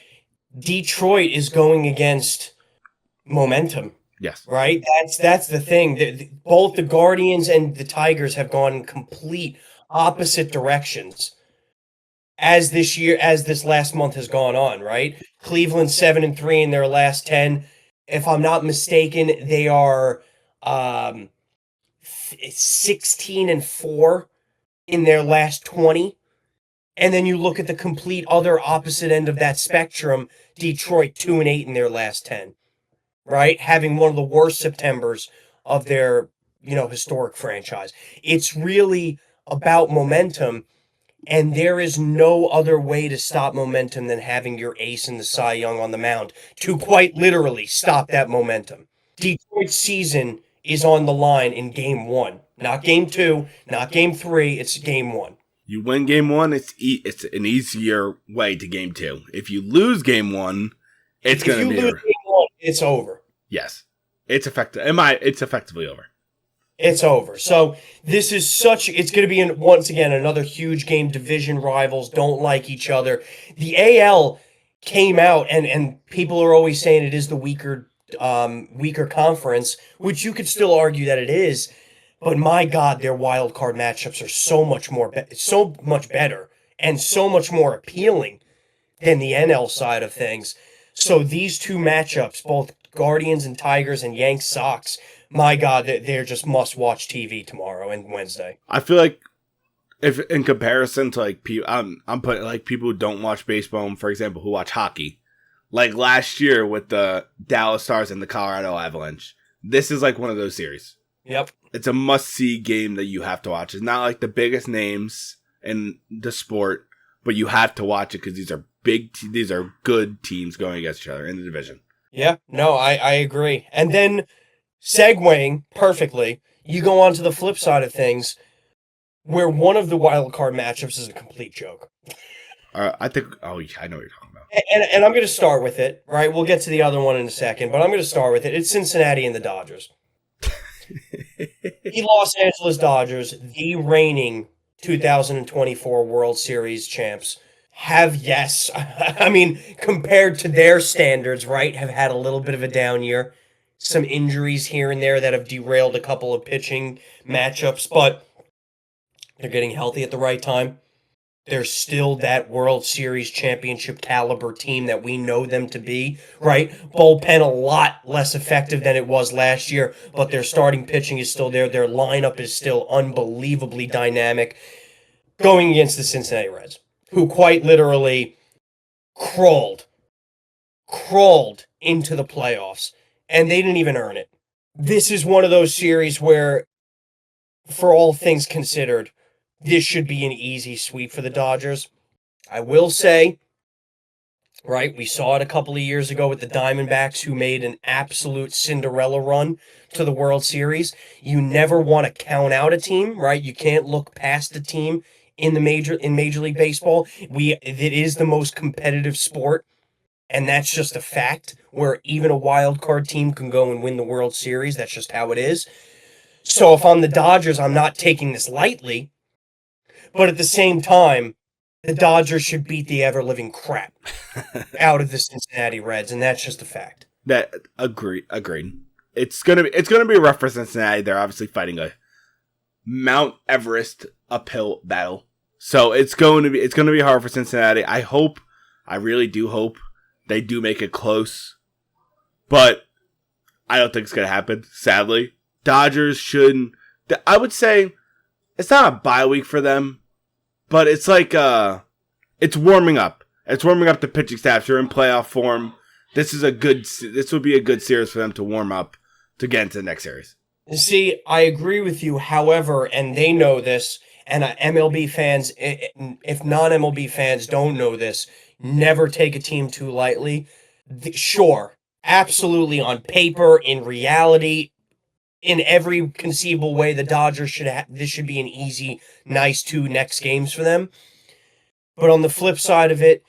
Detroit is going against momentum. Yes. Right? That's the thing. Both the Guardians and the Tigers have gone in complete opposite directions as this last month has gone on, right? Cleveland 7-3 in their last 10. If I'm not mistaken, they are 16-4 in their last 20. And then you look at the complete other opposite end of that spectrum, Detroit 2-8 in their last 10. Right? Having one of the worst Septembers of their, historic franchise. It's really about momentum, and there is no other way to stop momentum than having your ace in the Cy Young on the mound to quite literally stop that momentum. Detroit's season is on the line in game 1. Not game 2, not game 3, it's game 1. You win game 1, it's an easier way to game 2. If you lose game 1, it's going to be game 1, it's over. Yes. It's effective. It's effectively over. It's over. So this is it's going to be, once again, another huge game. Division rivals don't like each other. The AL came out, and people are always saying it is the weaker conference, which you could still argue that it is. But my God, their wild card matchups are so much better and so much more appealing than the NL side of things. So these two matchups, both Guardians and Tigers and Yanks Sox, my God, they're just must-watch TV tomorrow and Wednesday. I feel like if in comparison to like people, I'm putting like people who don't watch baseball, for example, who watch hockey, like last year with the Dallas Stars and the Colorado Avalanche. This is like one of those series. Yep, it's a must-see game that you have to watch. It's not like the biggest names in the sport, but you have to watch it because these are good teams going against each other in the division. Yeah, no, I agree. And then, segueing perfectly, you go on to the flip side of things, where one of the wild card matchups is a complete joke. I think, I know what you're talking about. And I'm going to start with it, right? We'll get to the other one in a second, but I'm going to start with it. It's Cincinnati and the Dodgers. The Los Angeles Dodgers, the reigning 2024 World Series champs, have, yes, I mean, compared to their standards, right, have had a little bit of a down year. Some injuries here and there that have derailed a couple of pitching matchups, but they're getting healthy at the right time. They're still that World Series championship caliber team that we know them to be, right? Bullpen a lot less effective than it was last year, but their starting pitching is still there. Their lineup is still unbelievably dynamic. Going against the Cincinnati Reds, who quite literally crawled into the playoffs, and they didn't even earn it. This is one of those series where, for all things considered, this should be an easy sweep for the Dodgers. I will say, right, we saw it a couple of years ago with the Diamondbacks, who made an absolute Cinderella run to the World Series. You never want to count out a team, right? You can't look past a team in Major League Baseball. It is the most competitive sport, and that's just a fact, where even a wild card team can go and win the World Series. That's just how it is. So if I'm the Dodgers, I'm not taking this lightly. But at the same time, the Dodgers should beat the ever-living crap out of the Cincinnati Reds, and that's just a fact. Agreed. It's gonna be rough for Cincinnati. They're obviously fighting a Mount Everest uphill battle, so it's gonna be hard for Cincinnati. I really do hope they do make it close, but I don't think it's gonna happen. Sadly, Dodgers shouldn't. I would say it's not a bye week for them, but it's like it's warming up. It's warming up the pitching staff. You're in playoff form. This would be a good series for them to warm up to get into the next series. See, I agree with you. However, and they know this, and MLB fans, if non-MLB fans don't know this, never take a team too lightly. Sure, absolutely, on paper, in reality, in every conceivable way, the Dodgers this should be an easy, nice 2 next games for them. But on the flip side of it,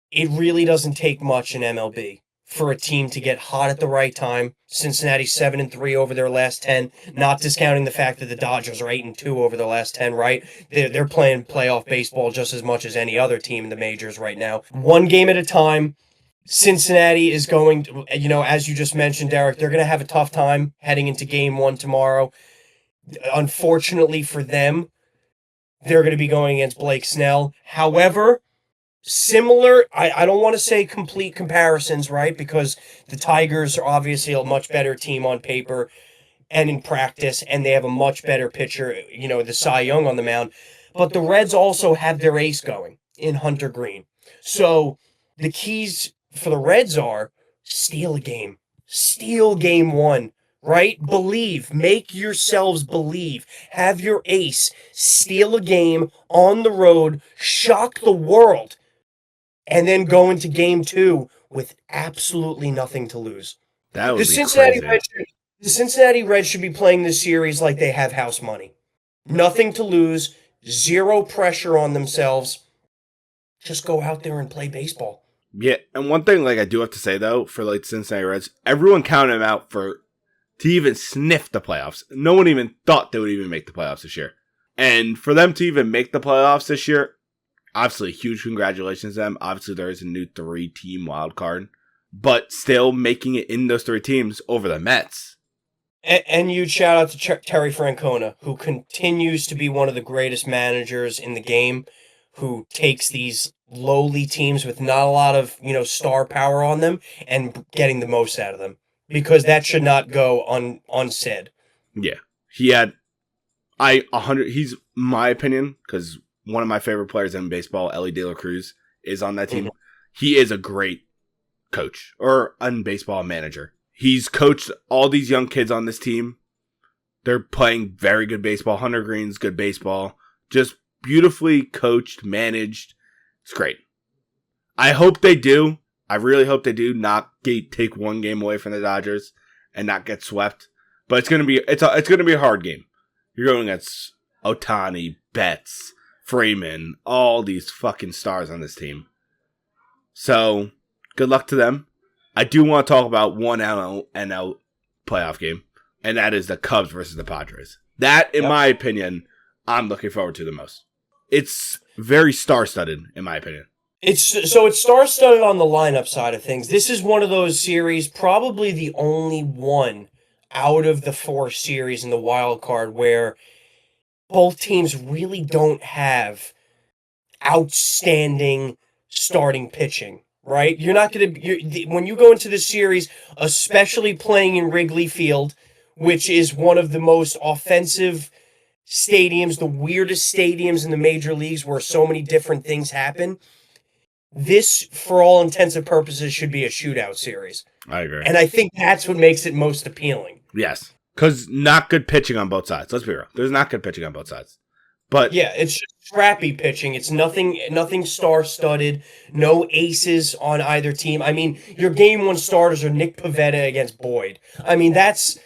it really doesn't take much in MLB for a team to get hot at the right time. Cincinnati 7-3 over their last 10, not discounting the fact that the Dodgers are 8-2 over their last 10, right? They're playing playoff baseball just as much as any other team in the majors right now. One game at a time. Cincinnati is going to, as you just mentioned, Derek, they're going to have a tough time heading into game 1 tomorrow. Unfortunately for them, they're going to be going against Blake Snell. However, similar, I don't want to say complete comparisons, right? Because the Tigers are obviously a much better team on paper and in practice, and they have a much better pitcher, the Cy Young on the mound. But the Reds also have their ace going in Hunter Green. So the keys for the Reds are steal a game. Steal game 1, right? Believe. Make yourselves believe. Have your ace. Steal a game on the road. Shock the world. And then go into game 2 with absolutely nothing to lose. That would be crazy. The Cincinnati Reds should be playing this series like they have house money. Nothing to lose. Zero pressure on themselves. Just go out there and play baseball. Yeah, and one thing I do have to say though, for Cincinnati Reds, everyone counted them out for to even sniff the playoffs. No one even thought they would even make the playoffs this year. And for them to even make the playoffs this year, obviously, huge congratulations to them. Obviously, there is a new 3-team wild card, but still making it in those 3 teams over the Mets. And huge shout out to Terry Francona, who continues to be one of the greatest managers in the game, who takes these lowly teams with not a lot of, star power on them and getting the most out of them, because that should not go unsaid. Yeah. He's my opinion, because one of my favorite players in baseball, Ellie De La Cruz, is on that team. Mm-hmm. He is a great coach, or a baseball manager. He's coached all these young kids on this team. They're playing very good baseball. Hunter Green's good baseball. Just beautifully coached, managed. It's great. I hope they do. I really hope they do not take one game away from the Dodgers and not get swept. But it's gonna be a hard game. You're going against Ohtani, Betts, Freeman, all these fucking stars on this team. So good luck to them. I do want to talk about one NL playoff game, and that is the Cubs versus the Padres. That, in my opinion, I'm looking forward to the most. It's very star-studded, in my opinion. It's star-studded on the lineup side of things. This is one of those series, probably the only one out of the 4 series in the wild card where both teams really don't have outstanding starting pitching. Right? You're not going to... When you go into this series, especially playing in Wrigley Field, which is one of the most offensive stadiums, the weirdest stadiums in the major leagues where so many different things happen, this, for all intents and purposes, should be a shootout series. I agree. And I think that's what makes it most appealing. Yes. Because not good pitching on both sides. Let's be real. There's not good pitching on both sides. But yeah, it's just scrappy pitching. It's nothing star-studded, no aces on either team. I mean, your game 1 starters are Nick Pivetta against Boyd. I mean, that's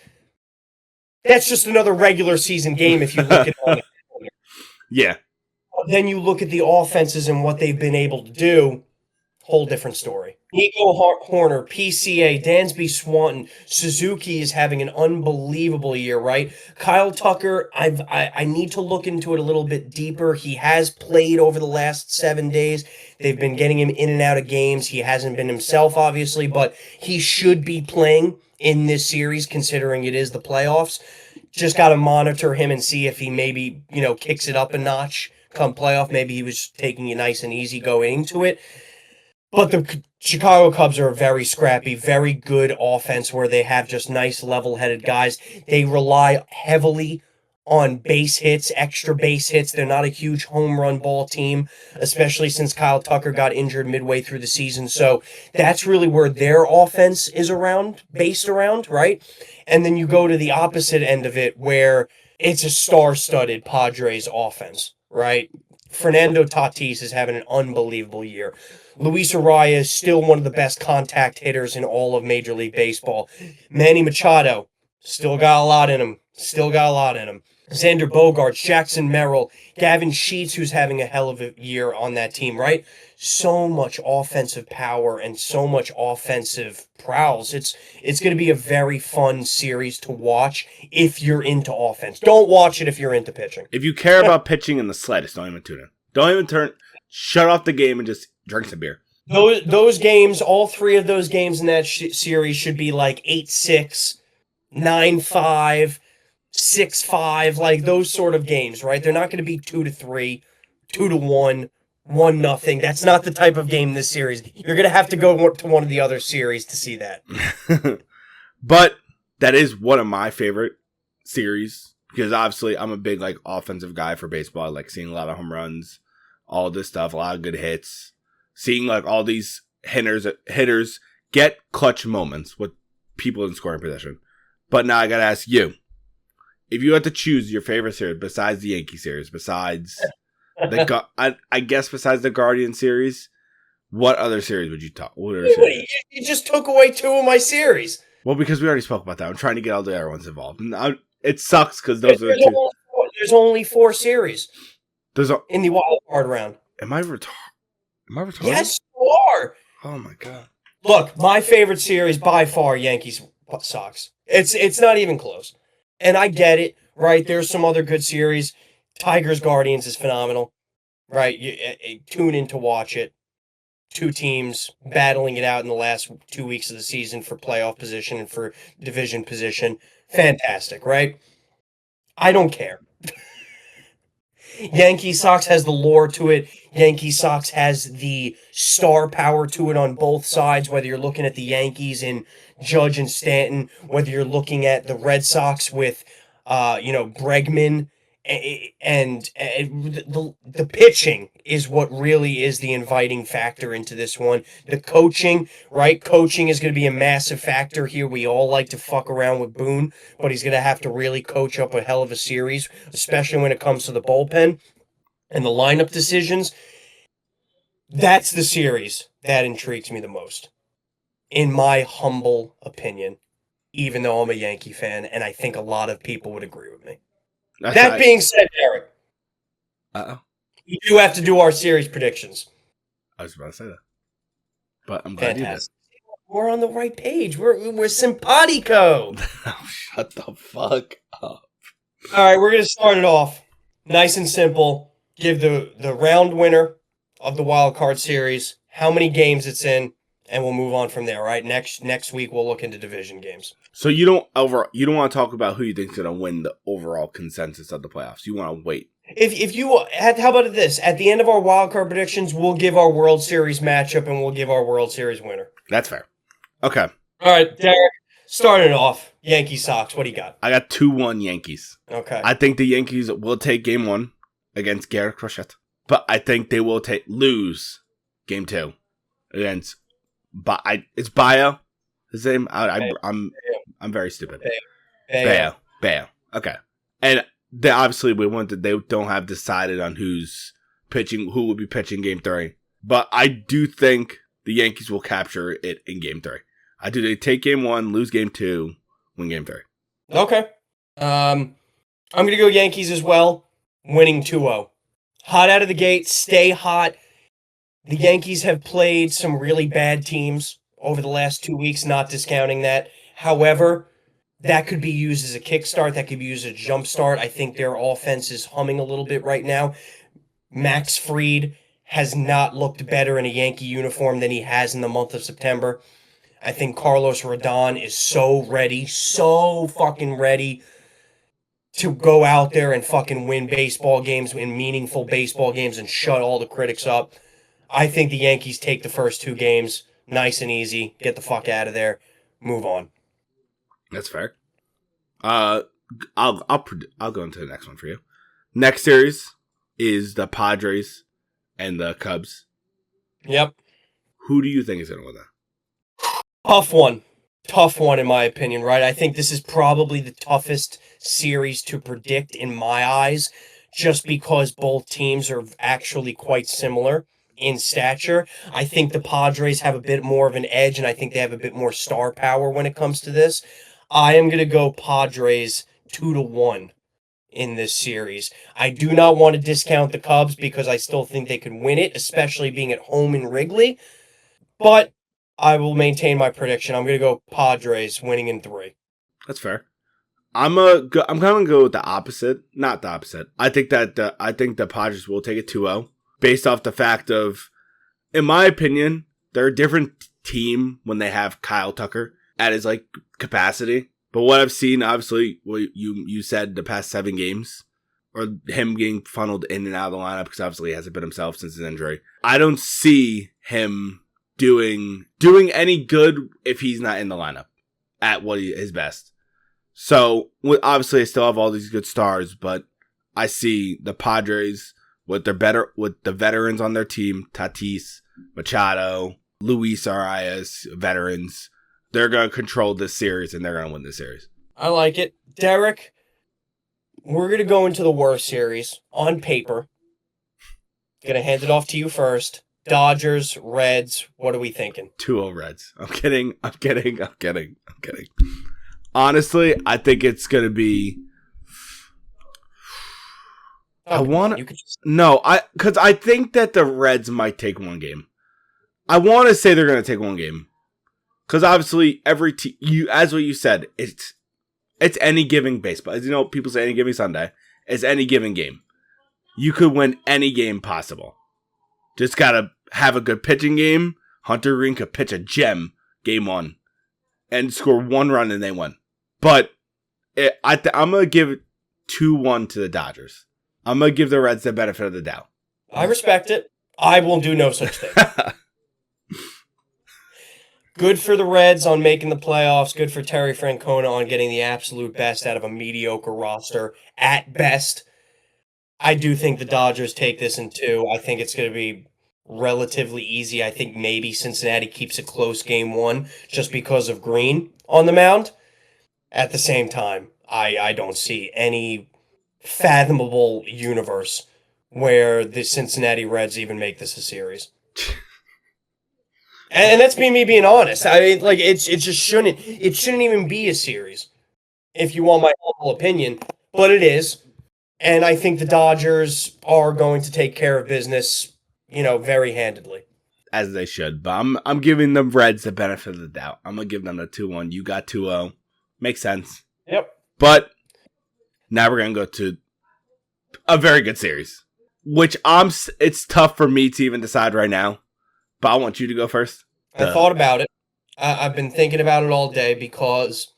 just another regular season game if you look at it. Yeah. Then you look at the offenses and what they've been able to do, whole different story. Nico Horner, PCA, Dansby Swanton, Suzuki is having an unbelievable year, right? Kyle Tucker, I need to look into it a little bit deeper. He has played over the last 7 days. They've been getting him in and out of games. He hasn't been himself, obviously, but he should be playing in this series, considering it is the playoffs. Just got to monitor him and see if he maybe, kicks it up a notch come playoff. Maybe he was taking it nice and easy going into it. But the Chicago Cubs are a very scrappy, very good offense where they have just nice level-headed guys. They rely heavily on base hits, extra base hits. They're not a huge home run ball team, especially since Kyle Tucker got injured midway through the season. So that's really where their offense is based around, right? And then you go to the opposite end of it where it's a star-studded Padres offense, right? Fernando Tatis is having an unbelievable year. Luis Arraez is still one of the best contact hitters in all of Major League Baseball. Manny Machado, still got a lot in him. Xander Bogaerts, Jackson Merrill, Gavin Sheets, who's having a hell of a year on that team, right? So much offensive power and so much offensive prowess. It's going to be a very fun series to watch if you're into offense. Don't watch it if you're into pitching. If you care about pitching in the slightest, don't even tune in. Don't even shut off the game and just drink some beer. Those games, all 3 of those games in that series should be like 8-6, 9-5, 6-5, like those sort of games, right? They're not going to be 2-3, 2-1, 1-0. That's not the type of game this series. You're going to have to go to one of the other series to see that. But that is one of my favorite series because obviously I'm a big offensive guy for baseball. I like seeing a lot of home runs, all this stuff, a lot of good hits. Seeing all these hitters get clutch moments with people in scoring position. But now I got to ask you, if you had to choose your favorite series besides the Yankee series, besides I guess besides the Guardian series, what other series would you talk? You just took away 2 of my series. Well, because we already spoke about that. I'm trying to get all the other ones involved. And it sucks because those are the 2. There's only 4 series in the wild card round. Am I retarded? Yes, you are. Oh my god! Look, my favorite series by far, Yankees Sox. It's not even close. And I get it, right? There's some other good series. Tigers Guardians is phenomenal, right? Tune in to watch it. Two teams battling it out in the last 2 weeks of the season for playoff position and for division position. Fantastic, right? I don't care. Yankee Sox has the lore to it. Yankee Sox has the star power to it on both sides, whether you're looking at the Yankees in Judge and Stanton, whether you're looking at the Red Sox with, Bregman. And the pitching is what really is the inviting factor into this one. The coaching, right? Coaching is going to be a massive factor here. We all like to fuck around with Boone, but he's going to have to really coach up a hell of a series, especially when it comes to the bullpen and the lineup decisions. That's the series that intrigues me the most, in my humble opinion, even though I'm a Yankee fan, and I think a lot of people would agree with me. That being said, Derek, we do have to do our series predictions. I was about to say that, but I'm glad you did. We're on the right page. We're simpatico. Oh, shut the fuck up. All right, we're gonna start it off nice and simple. Give the round winner of the wild card series, how many games it's in, and we'll move on from there. Right? Next week we'll look into division games. So you don't want to talk about who you think's going to win the overall consensus of the playoffs. You want to wait. If you how about this? At the end of our wild card predictions, we'll give our World Series matchup and we'll give our World Series winner. That's fair. Okay. All right, Derek. Starting it off, Yankee Sox. What do you got? I got 2-1 Yankees. Okay. I think the Yankees will take Game 1 against Garrett Crochet, but I think they will lose Game 2 against. It's Bayo. His name. I'm very stupid. Bayo. Okay. And they obviously they don't have decided on who will be pitching Game 3. But I do think the Yankees will capture it in Game 3. I do. They take Game 1, lose Game 2, win Game 3. Okay. I'm going to go Yankees as well, winning 2-0. Hot out of the gate, stay hot. The Yankees have played some really bad teams over the last 2 weeks, not discounting that. However, that could be used as a kickstart. That could be used as a jumpstart. I think their offense is humming a little bit right now. Max Fried has not looked better in a Yankee uniform than he has in the month of September. I think Carlos Rodon is so fucking ready to go out there and fucking win baseball games, win meaningful baseball games, and shut all the critics up. I think the Yankees take the first 2 games nice and easy, get the fuck out of there, move on. That's fair. I'll go into the next one for you. Next series is the Padres and the Cubs. Yep. Who do you think is going to win that? Tough one in my opinion, right? I think this is probably the toughest series to predict in my eyes, just because both teams are actually quite similar in stature. I think the Padres have a bit more of an edge, and I think they have a bit more star power when it comes to this. I am going to go Padres 2-1 in this series. I do not want to discount the Cubs because I still think they could win it, especially being at home in Wrigley. But I will maintain my prediction. I'm going to go Padres winning in 3. That's fair. I'm going to go with the opposite. Not the opposite. I think the Padres will take it 2-0 based off the fact of, in my opinion, they're a different team when they have Kyle Tucker at his capacity. But what I've seen, obviously, what you said the past 7 games, or him getting funneled in and out of the lineup because obviously he hasn't been himself since his injury. I don't see him doing any good if he's not in the lineup at his best. So obviously, I still have all these good stars, but I see the Padres with the veterans on their team, Tatis, Machado, Luis Arias, veterans. They're going to control this series, and they're going to win this series. I like it. Derek, we're going to go into the worst series on paper. Going to hand it off to you first. Dodgers, Reds, what are we thinking? 2-0 Reds. I'm kidding. Honestly, I think it's going to be... because I think that the Reds might take 1 game. I want to say they're going to take 1 game. Because obviously, every team, as what you said, It's any given baseball. As you know, people say any given Sunday. It's any given game. You could win any game possible. Just gotta have a good pitching game. Hunter Green could pitch a gem game 1 and score 1 run and they win. But I'm going to give it 2-1 to the Dodgers. I'm going to give the Reds the benefit of the doubt. I respect it. I will do no such thing. Good for the Reds on making the playoffs. Good for Terry Francona on getting the absolute best out of a mediocre roster at best. I do think the Dodgers take this in 2. I think it's going to be relatively easy. I think maybe Cincinnati keeps it close game 1 just because of Green on the mound. At the same time, I don't see any fathomable universe where the Cincinnati Reds even make this a series. And that's me being honest. I mean, like it shouldn't even be a series, if you want my humble opinion. But it is, and I think the Dodgers are going to take care of business, very handedly. As they should. But I'm giving the Reds the benefit of the doubt. I'm gonna give them the 2-1. You got 2-0. Makes sense. Yep. But now we're gonna go to a very good series, which it's tough for me to even decide right now. But I want you to go first. I thought about it. I've been thinking about it all day because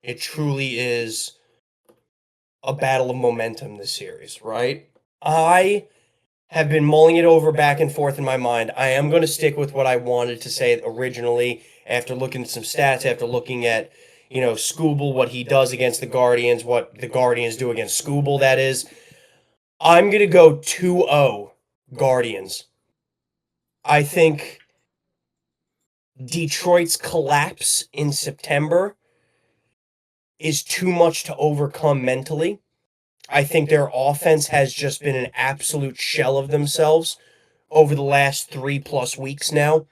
it truly is a battle of momentum, this series, right? I have been mulling it over back and forth in my mind. I am going to stick with what I wanted to say originally after looking at some stats, after looking at, Skubal, what he does against the Guardians, what the Guardians do against Skubal, that is. I'm going to go 2-0 Guardians. I think Detroit's collapse in September is too much to overcome mentally. I think their offense has just been an absolute shell of themselves over the last 3+ weeks now.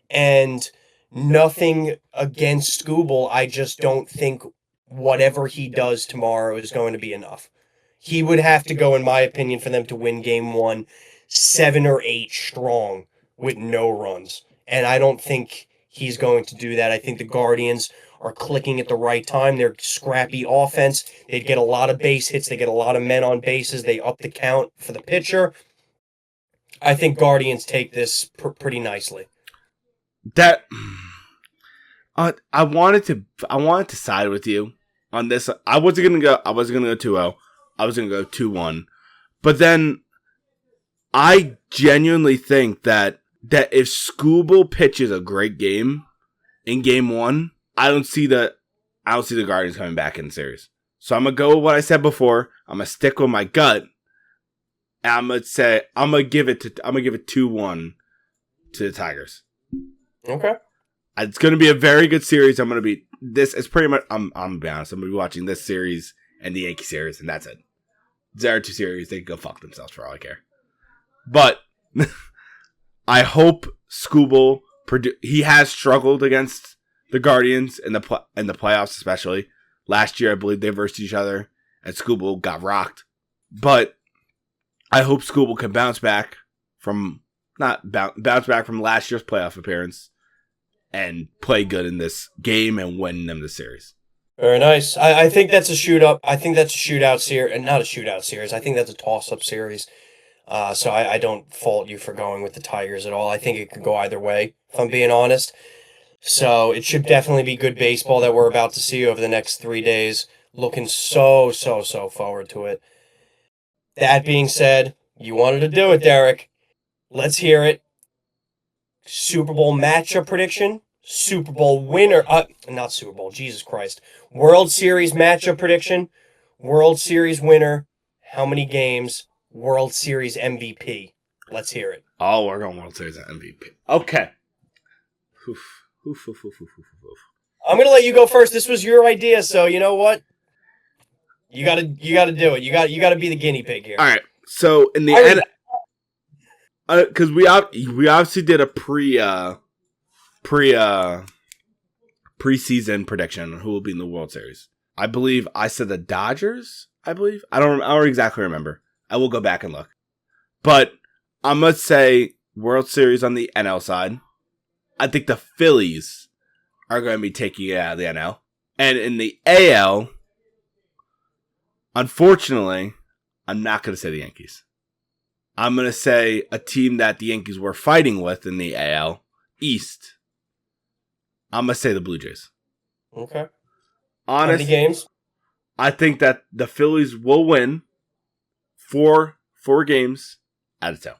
And nothing against Skubal. I just don't think whatever he does tomorrow is going to be enough. He would have to go, in my opinion, for them to win game 1 7 or 8 strong with no runs. And I don't think he's going to do that. I think the Guardians are clicking at the right time. They're scrappy offense. They get a lot of base hits. They get a lot of men on bases. They up the count for the pitcher. I think Guardians take this pretty nicely. That I wanted to side with you on this. I wasn't gonna go 2-0. I was gonna go 2-1. But then I genuinely think that if Skubal pitches a great game in game 1, I don't see the Guardians coming back in the series. So I'm gonna go with what I said before. I'm gonna stick with my gut. And I'm gonna give it 2-1 to the Tigers. Okay. It's gonna be a very good series. I'm gonna be pretty much. I'm gonna be honest. I'm gonna be watching this series and the Yankee series, and that's it. There are 2 series. They can go fuck themselves for all I care. But I hope Skubal. He has struggled against the Guardians in the playoffs, especially last year. I believe they versed each other, and Skubal got rocked. But I hope Skubal can bounce back from last year's playoff appearance and play good in this game and win them the series. Very nice. I think that's a shootout. I think that's a shootout series, and not a shootout series. I think that's a toss-up series. So I don't fault you for going with the Tigers at all. I think it could go either way, if I'm being honest. So it should definitely be good baseball that we're about to see over the next 3 days. Looking so forward to it. That being said, you wanted to do it, Derek. Let's hear it. Super Bowl matchup prediction. Super Bowl winner. Not Super Bowl. Jesus Christ. World Series matchup prediction. World Series winner. How many games? World Series MVP. Let's hear it. Oh, we're going World Series MVP. Okay. I'm gonna let you go first. This was your idea, so you know what? You gotta do it. You gotta be the guinea pig here. All right. So in the end, because we obviously did a preseason prediction on who will be in the World Series. I believe I said the Dodgers. I don't exactly remember. I will go back and look. But I'm gonna say World Series on the NL side. I think the Phillies are going to be taking it out of the NL. And in the AL, Unfortunately, I'm not going to say the Yankees. I'm going to say a team that the Yankees were fighting with in the AL East. I'm going to say the Blue Jays. Okay. Honest, how many games? I think that the Phillies will win four games out of 10.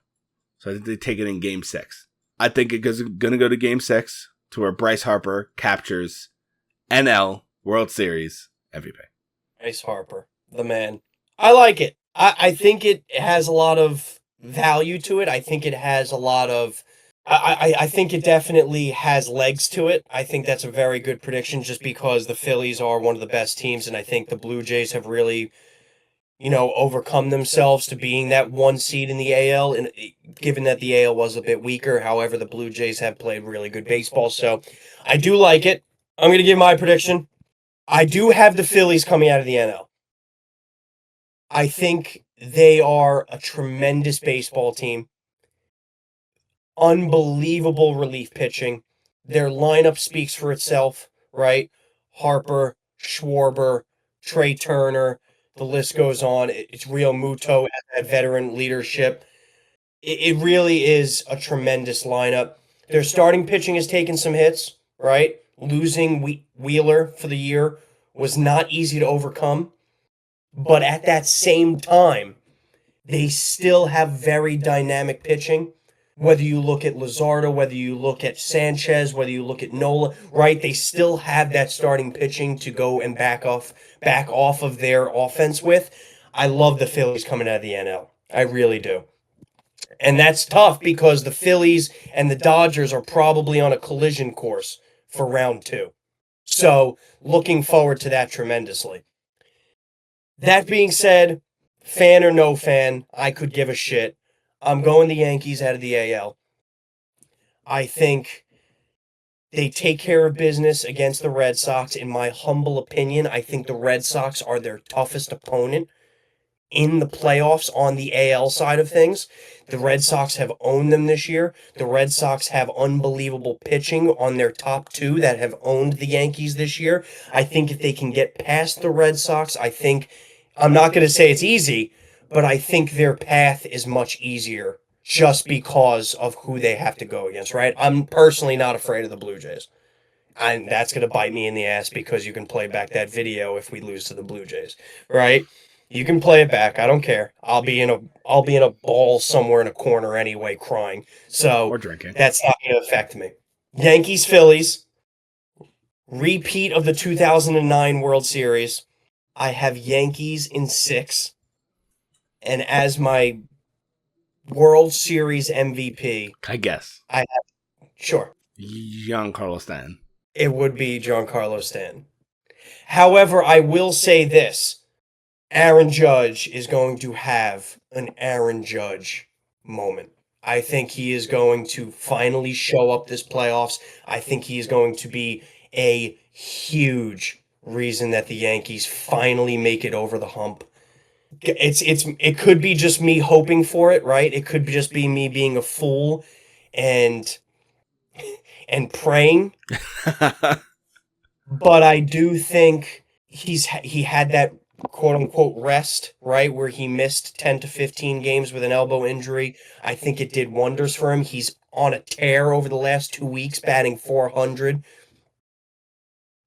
So I think they take it in Game 6. I think it's going to go to Game 6 to where Bryce Harper captures NL World Series MVP. Bryce Harper, the man. I like it. I think it has a lot of value to it. I think it has a lot of... I think it definitely has legs to it. I think that's a very good prediction just because the Phillies are one of the best teams, and I think the Blue Jays have really, overcome themselves to being that one seed in the AL, and given that the AL was a bit weaker, however, the Blue Jays have played really good baseball, so I do like it. I'm going to give my prediction. I do have the Phillies coming out of the NL. I think they are a tremendous baseball team. Unbelievable relief pitching. Their lineup speaks for itself, right? Harper, Schwarber, Trey Turner, the list goes on. It's Real Muto at that veteran leadership. It really is a tremendous lineup. Their starting pitching has taken some hits, right? Losing Wheeler for the year was not easy to overcome. But at that same time, they still have very dynamic pitching. Whether you look at Luzardo, whether you look at Sanchez, whether you look at Nola, right? They still have that starting pitching to go and back off of their offense with. I love the Phillies coming out of the NL. I really do. And that's tough because the Phillies and the Dodgers are probably on a collision course for round 2. So, looking forward to that tremendously. That being said, fan or no fan, I could give a shit. I'm going the Yankees out of the AL. I think they take care of business against the Red Sox. In my humble opinion, I think the Red Sox are their toughest opponent in the playoffs on the AL side of things. The Red Sox have owned them this year. The Red Sox have unbelievable pitching on their top 2 that have owned the Yankees this year. I think if they can get past the Red Sox, I'm not going to say it's easy, but I think their path is much easier just because of who they have to go against, right? I'm personally not afraid of the Blue Jays. And that's going to bite me in the ass because you can play back that video if we lose to the Blue Jays, right? You can play it back. I don't care. I'll be in a ball somewhere in a corner anyway crying. So Or drinking. that's not going to affect me. Yankees, Phillies, repeat of the 2009 World Series. I have Yankees in 6. And as my World Series MVP, I guess. Sure. Giancarlo Stanton. It would be Giancarlo Stanton. However, I will say this. Aaron Judge is going to have an Aaron Judge moment. I think he is going to finally show up this playoffs. I think he is going to be a huge reason that the Yankees finally make it over the hump. It could be just me hoping for it, right? It could just be me being a fool and praying. But I do think he had that quote unquote rest, right, where he missed 10 to 15 games with an elbow injury. I think it did wonders for him. He's on a tear over the last 2 weeks, batting .400.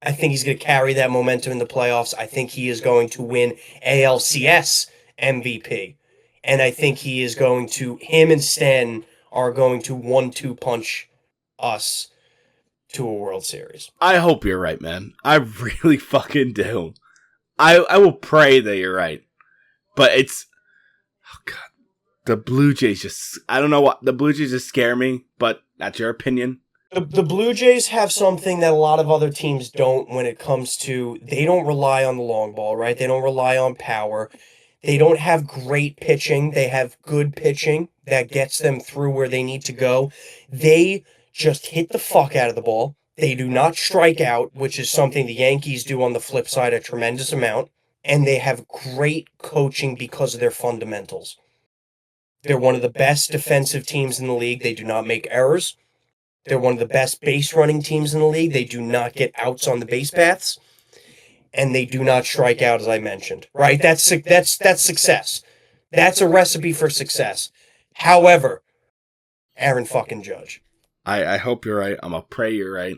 I think he's going to carry that momentum in the playoffs. I think he is going to win ALCS MVP. And I think him and Stan are going to 1-2 punch us to a World Series. I hope you're right, man. I really fucking do. I will pray that you're right. But God. The Blue Jays I don't know what, the Blue Jays just scare me, but that's your opinion. The Blue Jays have something that a lot of other teams don't when it comes to, they don't rely on the long ball, right? They don't rely on power. They don't have great pitching. They have good pitching that gets them through where they need to go. They just hit the fuck out of the ball. They do not strike out, which is something the Yankees do on the flip side a tremendous amount. And they have great coaching because of their fundamentals. They're one of the best defensive teams in the league. They do not make errors. They're one of the best base running teams in the league. They do not get outs on the base paths. and they do not strike out, as I mentioned. Right? That's success. That's a recipe for success. However, Aaron fucking Judge. I hope you're right. I'm going to pray you're right.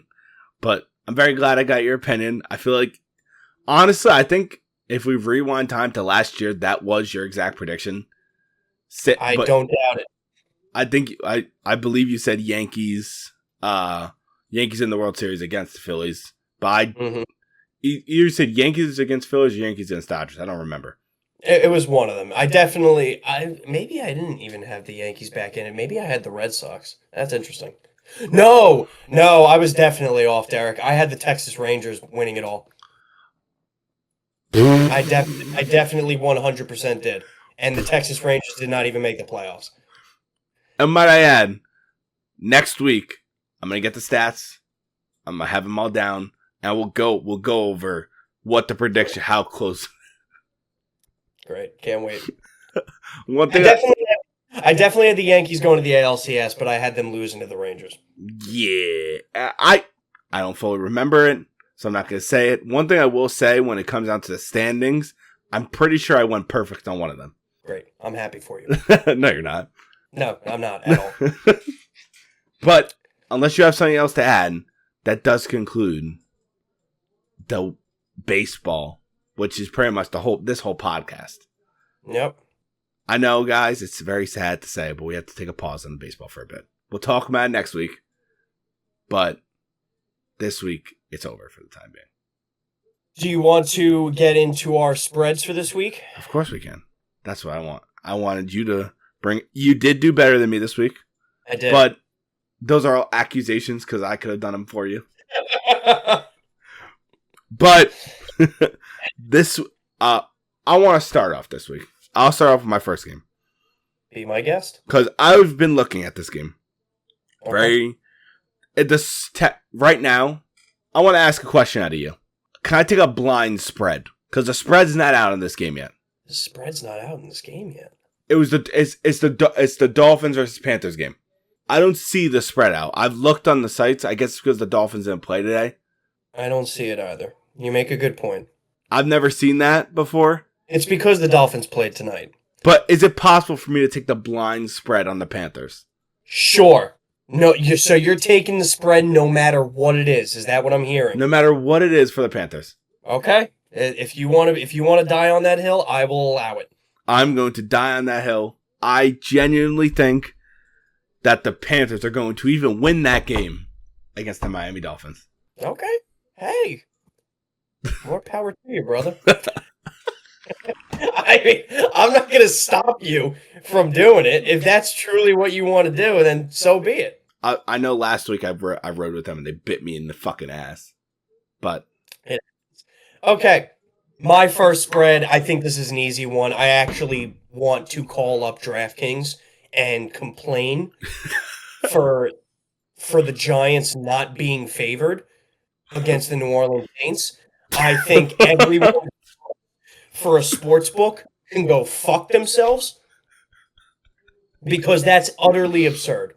But I'm very glad I got your opinion. I feel like, honestly, I think if we rewind time to last year, that was your exact prediction. I don't doubt it. I think I believe you said Yankees in the World Series against the Phillies. But you said Yankees against Phillies or Yankees against Dodgers. I don't remember. It was one of them. Maybe I didn't even have the Yankees back in it. Maybe I had the Red Sox. That's interesting. No, I was definitely off, Derek. I had the Texas Rangers winning it all. I definitely 100% did. And the Texas Rangers did not even make the playoffs. And might I add, next week, I'm going to get the stats. I'm going to have them all down. And we'll go over what the prediction, how close. Great. Can't wait. One thing I definitely had the Yankees going to the ALCS, but I had them losing to the Rangers. Yeah. I don't fully remember it, so I'm not going to say it. One thing I will say when it comes down to the standings, I'm pretty sure I went perfect on one of them. Great. I'm happy for you. No, you're not. No, I'm not at all. But unless you have something else to add, that does conclude the baseball, which is pretty much this whole podcast. Yep. I know, guys, it's very sad to say, but we have to take a pause on baseball for a bit. We'll talk about it next week, but this week it's over for the time being. Do you want to get into our spreads for this week? Of course we can. That's what I want. I wanted you to you did do better than me this week. I did. But those are all accusations because I could have done them for you. But I want to start off this week. I'll start off with my first game. Be my guest. Because I've been looking at this game. Okay. Right now, I want to ask a question out of you. Can I take a blind spread? Because the spread's not out in this game yet. The spread's not out in this game yet. It's the Dolphins versus Panthers game. I don't see the spread out. I've looked on the sites. I guess because the Dolphins didn't play today. I don't see it either. You make a good point. I've never seen that before. It's because the Dolphins played tonight. But is it possible for me to take the blind spread on the Panthers? Sure. No, so you're taking the spread no matter what it is. Is that what I'm hearing? No matter what it is for the Panthers. Okay. If you want to die on that hill, I will allow it. I'm going to die on that hill. I genuinely think that the Panthers are going to even win that game against the Miami Dolphins. Okay. Hey. More power to you, brother. I mean, I'm not going to stop you from doing it. If that's truly what you want to do, then so be it. I know last week I rode with them and they bit me in the fucking ass. But. Okay. My first spread, I think this is an easy one. I actually want to call up DraftKings and complain for the Giants not being favored against the New Orleans Saints. I think everyone for a sports book can go fuck themselves because that's utterly absurd.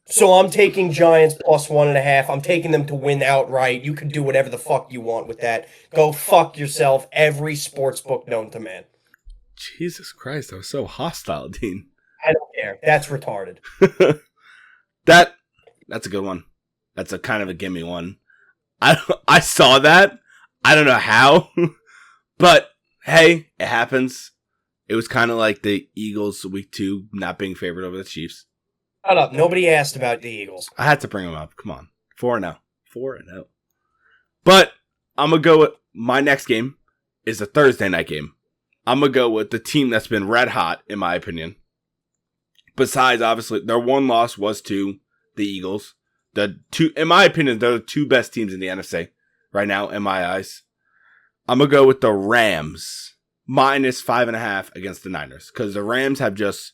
So I'm taking Giants plus 1.5. I'm taking them to win outright. You can do whatever the fuck you want with that. Go fuck yourself. Every sports book known to man. Jesus Christ, that was so hostile, Dean. I don't care. That's retarded. That's a good one. That's a kind of a gimme one. I saw that. I don't know how, but hey, it happens. It was kind of like the Eagles week 2 not being favored over the Chiefs. Shut up. Nobody asked about the Eagles. I had to bring them up. Come on. 4-0. 4-0. But I'm going to go with my next game is a Thursday night game. I'm going to go with the team that's been red hot, in my opinion. Besides, obviously, their one loss was to the Eagles. In my opinion, they're the two best teams in the NFC right now, in my eyes. I'm going to go with the Rams minus 5.5 against the Niners. Because the Rams have just...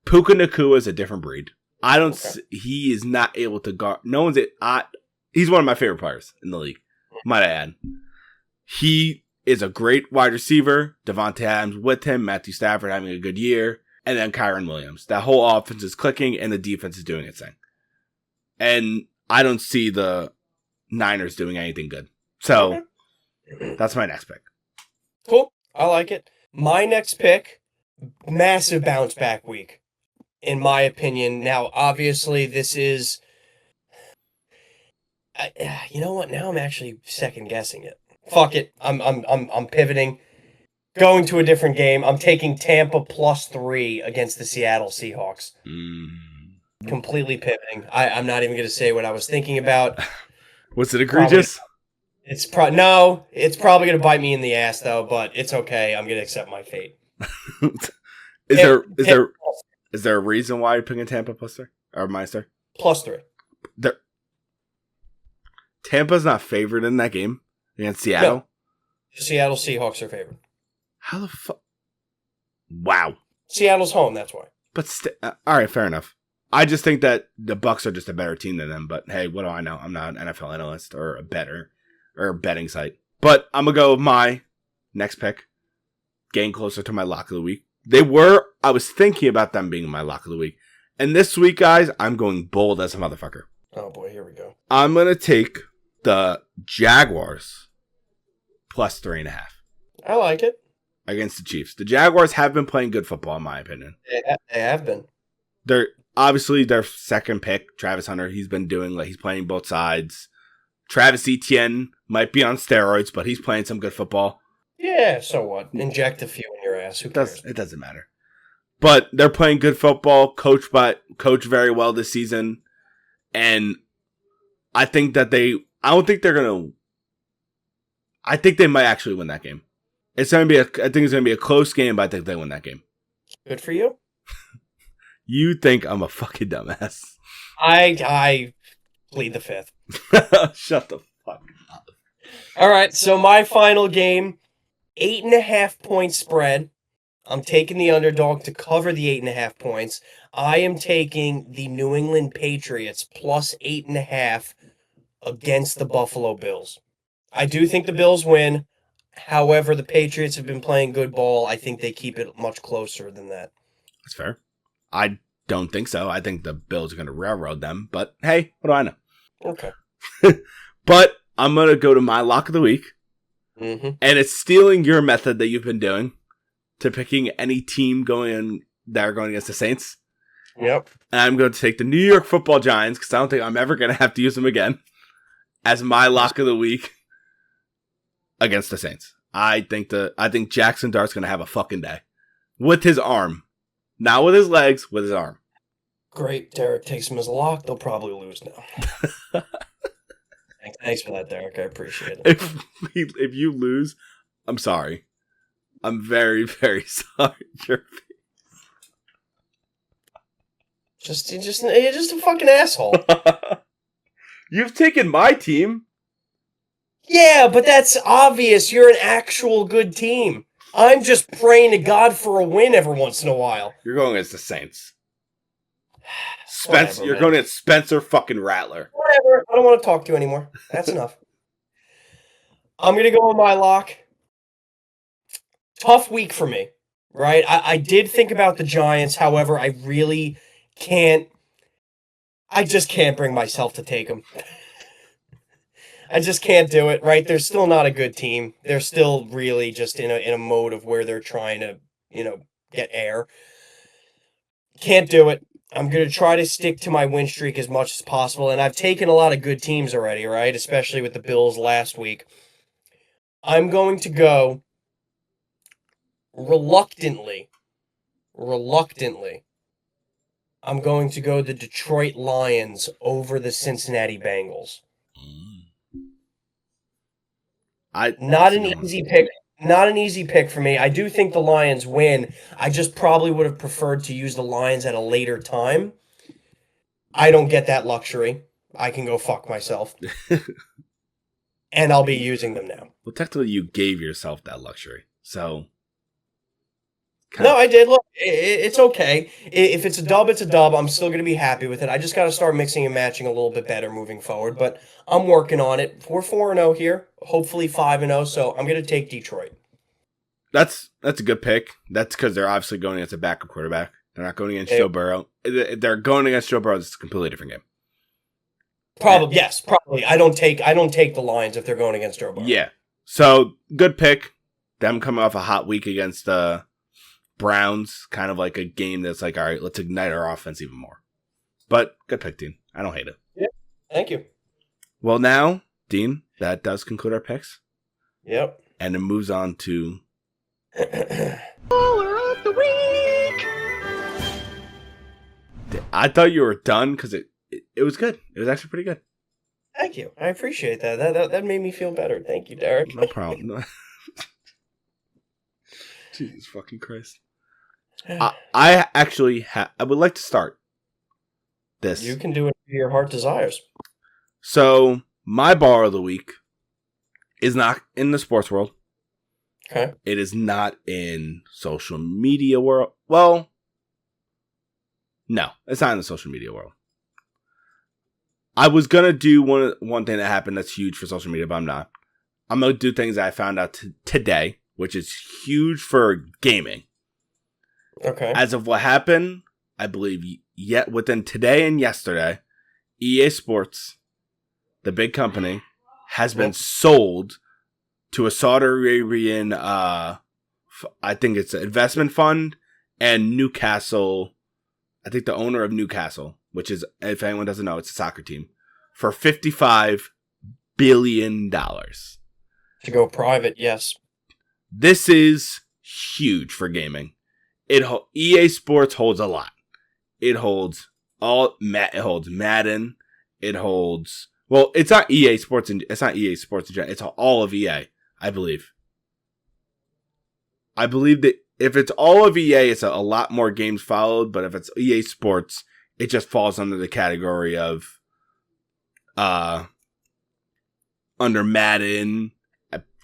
Puka Nacua is a different breed. He is not able to guard. He's one of my favorite players in the league, might I add. He is a great wide receiver. Devontae Adams with him. Matthew Stafford having a good year. And then Kyron Williams. That whole offense is clicking and the defense is doing its thing. And I don't see the Niners doing anything good. So that's my next pick. Cool. I like it. My next pick, massive bounce back week, in my opinion. Now, obviously, this is. You know what? Now I'm actually second guessing it. Fuck it. I'm pivoting. Going to a different game. I'm taking Tampa +3 against the Seattle Seahawks. Completely pivoting. I'm not even going to say what I was thinking about. Was it egregious? It's probably going to bite me in the ass though, but it's okay. I'm going to accept my fate. Is there a reason why you're picking Tampa +3 or -3? +3. Tampa's not favored in that game against Seattle. No. Seattle Seahawks are favored. How the fuck? Wow. Seattle's home. That's why. But all right, fair enough. I just think that the Bucs are just a better team than them. But hey, what do I know? I'm not an NFL analyst or a betting site. But I'm gonna go with my next pick. Getting closer to my lock of the week. I was thinking about them being my lock of the week. And this week, guys, I'm going bold as a motherfucker. Oh boy, here we go. I'm gonna take the Jaguars +3.5. I like it. Against the Chiefs. The Jaguars have been playing good football, in my opinion. They have been. They're obviously their second pick, Travis Hunter. He's been doing he's playing both sides. Travis Etienne might be on steroids, but he's playing some good football. Yeah, so what? Inject a few in your ass. Who cares? It doesn't matter. But they're playing good football, coached very well this season, and I think that I think they might actually win that game. I think it's gonna be a close game, but I think they win that game. Good for you. You think I'm a fucking dumbass? I plead the fifth. Shut the fuck up. All right, so my final game, 8.5 point spread. I'm taking the underdog to cover the 8.5 points. I am taking the New England Patriots +8.5 against the Buffalo Bills. I do think the Bills win. However, the Patriots have been playing good ball. I think they keep it much closer than that. That's fair. I don't think so. I think the Bills are going to railroad them. But hey, what do I know? Okay. But I'm going to go to my lock of the week. Mm-hmm. And it's stealing your method that you've been doing to picking any team that are going against the Saints. Yep. And I'm going to take the New York Football Giants, because I don't think I'm ever going to have to use them again, as my lock of the week against the Saints. I think Jaxson Dart's going to have a fucking day. With his arm. Not with his legs, with his arm. Great. Derek takes him as a lock. They'll probably lose now. Thanks for that, Derek. I appreciate it. If you lose, I'm sorry. I'm very, very sorry. You're just a fucking asshole. You've taken my team. Yeah, but that's obvious. You're an actual good team. I'm just praying to God for a win every once in a while. You're going against the Saints. Whatever, you're man. going against Spencer fucking Rattler. Whatever. I don't want to talk to you anymore. That's enough. I'm going to go with my lock. Tough week for me, right? I did think about the Giants. However, I really can't. I just can't bring myself to take them. I just can't do it, right? They're still not a good team. They're still really just in a mode of where they're trying to, get air. Can't do it. I'm going to try to stick to my win streak as much as possible, and I've taken a lot of good teams already, right? Especially with the Bills last week. I'm going to go reluctantly. I'm going to go the Detroit Lions over the Cincinnati Bengals. Not an easy pick for me. I do think the Lions win. I just probably would have preferred to use the Lions at a later time. I don't get that luxury. I can go fuck myself. And I'll be using them now. Well, technically, you gave yourself that luxury. So. No, I did. Look, it's okay. If it's a dub, it's a dub. I'm still going to be happy with it. I just got to start mixing and matching a little bit better moving forward. But I'm working on it. We're 4-0 here. Hopefully 5-0. So I'm going to take Detroit. That's a good pick. That's because they're obviously going against a backup quarterback. They're not going against Joe Burrow. They're going against Joe Burrow. It's a completely different game. Probably, yes, probably. I don't take the lines if they're going against Joe Burrow. Yeah. So, good pick. Them coming off a hot week against the Browns. Kind of like a game that's like, all right, let's ignite our offense even more. But good pick, Dean. I don't hate it. Yeah, thank you. Well, now, Dean, that does conclude our picks. Yep. And it moves on to... Baller of the week. I thought you were done because it was good. It was actually pretty good. Thank you. I appreciate that. That made me feel better. Thank you, Derek. No problem. No. Jesus fucking Christ. I actually I would like to start this. You can do it your heart desires. So, my bar of the week is not in the sports world. Okay. It is not in social media world. Well, no, it's not in the social media world. I was going to do one thing that happened that's huge for social media, but I'm not. I'm going to do things that I found out today, which is huge for gaming. Okay. As of what happened, I believe yet within today and yesterday, EA Sports, the big company, has been sold to a Saudi Arabian, I think it's an investment fund, and Newcastle, I think the owner of Newcastle, which is, if anyone doesn't know, it's a soccer team, for $55 billion. To go private, yes. This is huge for gaming. EA Sports holds a lot. It holds Madden. It holds, well, it's not EA Sports, it's not EA Sports in general. It's all of EA, I believe. I believe that if it's all of EA, it's a lot more games followed. But if it's EA Sports, it just falls under the category of under Madden,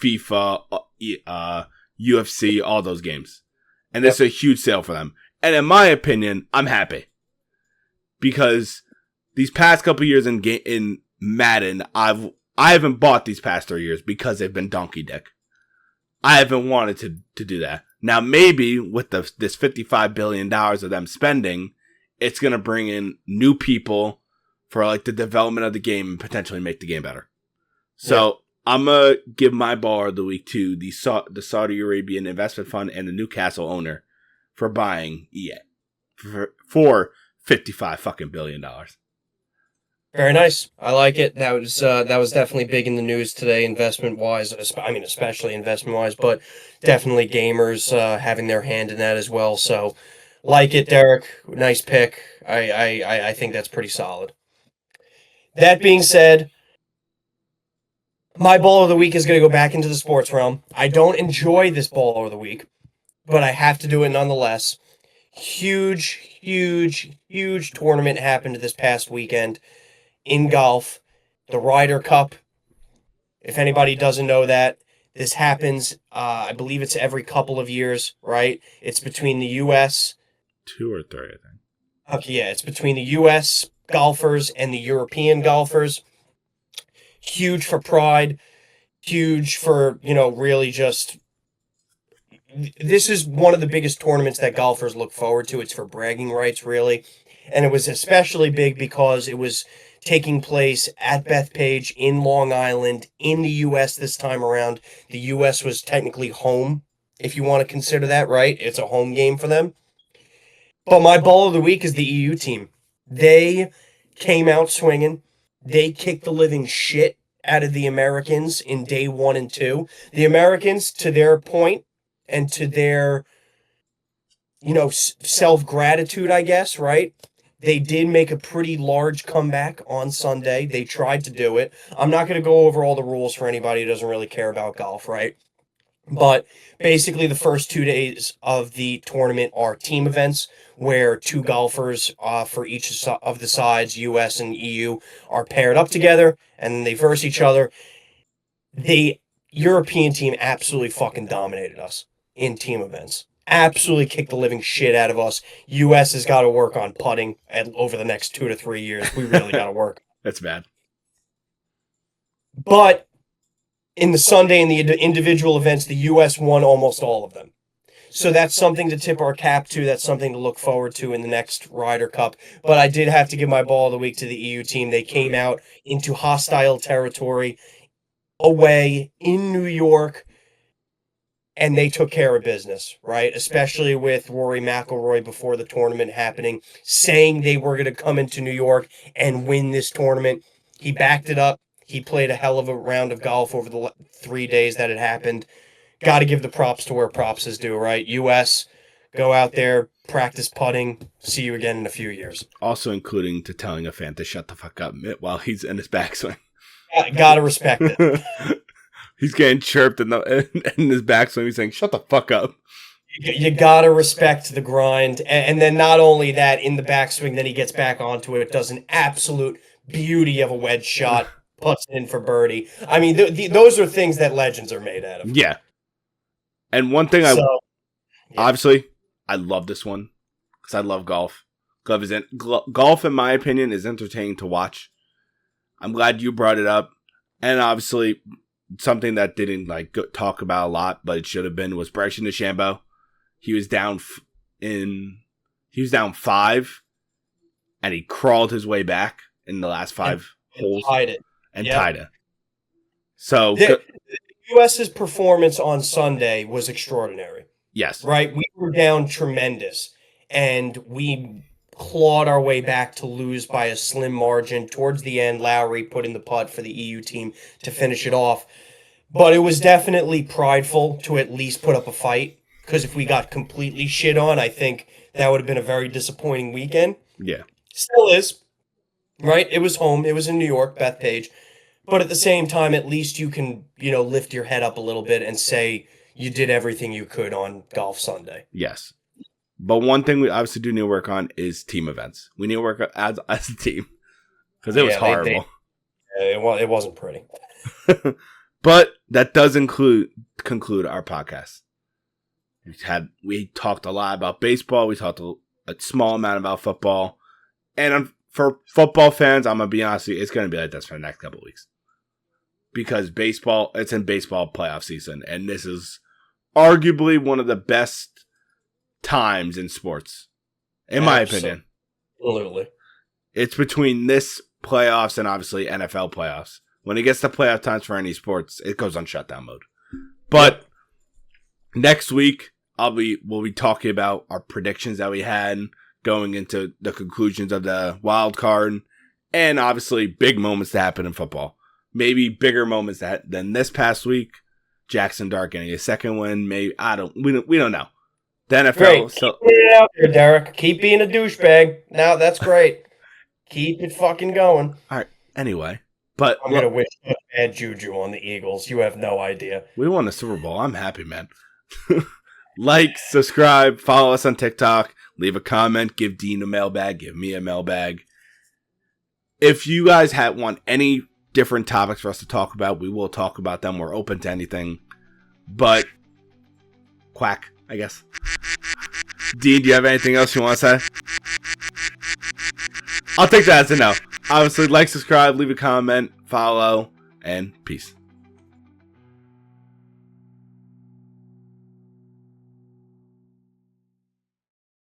FIFA, UFC, all those games. And it's a huge sale for them. And in my opinion, I'm happy. Because these past couple years in Madden, I haven't bought these past 3 years because they've been donkey dick. I haven't wanted to do that. Now, maybe with this $55 billion of them spending, it's going to bring in new people for like the development of the game and potentially make the game better. So I'm going to give my bar of the week to the Saudi Arabian investment fund and the Newcastle owner for buying EA for $55 fucking billion. Very nice. I like it. That was definitely big in the news today, investment wise. I mean, especially investment wise, but definitely gamers having their hand in that as well. So, like it, Derek. Nice pick. I think that's pretty solid. That being said, my ball of the week is going to go back into the sports realm. I don't enjoy this ball of the week, but I have to do it nonetheless. Huge tournament happened this past weekend in golf, the Ryder Cup. If anybody doesn't know that, this happens, I believe it's every couple of years, right? It's between the U.S. 2 or 3, I think. Okay, yeah, it's between the U.S. golfers and the European golfers. Huge for pride, huge for, really just... This is one of the biggest tournaments that golfers look forward to. It's for bragging rights, really. And it was especially big because it was taking place at Bethpage in Long Island in the U.S. this time around. The U.S. was technically home, if you want to consider that, right? It's a home game for them. But my ball of the week is the EU team. They came out swinging. They kicked the living shit out of the Americans in day 1 and 2. The Americans, to their point, and to their, self-gratitude, I guess, right? They did make a pretty large comeback on Sunday. They tried to do it. I'm not going to go over all the rules for anybody who doesn't really care about golf, right? But basically the first 2 days of the tournament are team events where 2 golfers for each of the sides, US and EU, are paired up together and they verse each other. The European team absolutely fucking dominated us in team events. Absolutely kicked the living shit out of us. US has got to work on putting over the next 2 to 3 years. We really got to work. That's bad. But in the Sunday and the individual events, the US won almost all of them. So that's something to tip our cap to. That's something to look forward to in the next Ryder Cup. But I did have to give my ball of the week to the EU team. They came out into hostile territory away in New York, and they took care of business, right? Especially with Rory McIlroy before the tournament happening, saying they were going to come into New York and win this tournament. He backed it up. He played a hell of a round of golf over the 3 days that it happened. Got to give the props to where props is due, right? U.S., go out there, practice putting. See you again in a few years. Also including to telling a fan to shut the fuck up while he's in his backswing. Got to respect it. He's getting chirped in his backswing. He's saying, shut the fuck up. You got to respect the grind. And then not only that, in the backswing, then he gets back onto it, does an absolute beauty of a wedge shot, puts it in for birdie. I mean, those are things that legends are made out of. Yeah. And one thing obviously, I love this one because I love golf. Golf, in my opinion, is entertaining to watch. I'm glad you brought it up. And obviously, something that didn't talk about a lot, but it should have been, was Bryson DeChambeau. He was down he was down 5, and he crawled his way back in the last 5 holes. Tied it. Tied it. So the U.S.'s performance on Sunday was extraordinary. Yes. Right? We were down tremendous, and we clawed our way back to lose by a slim margin. Towards the end, Lowry put in the putt for the EU team to finish it off. But it was definitely prideful to at least put up a fight, because if we got completely shit on, I think that would have been a very disappointing weekend. Yeah. Still is. Right? It was home. It was in New York, Bethpage. But at the same time, at least you can, lift your head up a little bit and say you did everything you could on Golf Sunday. Yes. But one thing we obviously do need to work on is team events. We need to work as a team because it was horrible. It wasn't pretty. But that does conclude our podcast. We talked a lot about baseball. We talked a small amount about football. And for football fans, I'm going to be honest with you, it's going to be like this for the next couple of weeks. Because it's in baseball playoff season. And this is arguably one of the best times in sports, in my opinion. Absolutely. It's between this playoffs and obviously NFL playoffs. When it gets to playoff times for any sports, it goes on shutdown mode. But next week, we'll be talking about our predictions that we had going into the conclusions of the wild card, and obviously big moments that happen in football. Maybe bigger moments than this past week. Jaxson Dart getting a second win. Maybe we don't know. The NFL. Great. Keep it out there, Derek. Keep being a douchebag. Now that's great. Keep it fucking going. All right. Anyway, but I'm gonna wish bad juju on the Eagles. You have no idea. We won a Super Bowl. I'm happy, man. Like, subscribe, follow us on TikTok, leave a comment, give Dean a mailbag, give me a mailbag. If you guys want any different topics for us to talk about, we will talk about them. We're open to anything. But quack, I guess. Dean, do you have anything else you want to say? I'll take that as a no. Obviously, like, subscribe, leave a comment, follow, and peace.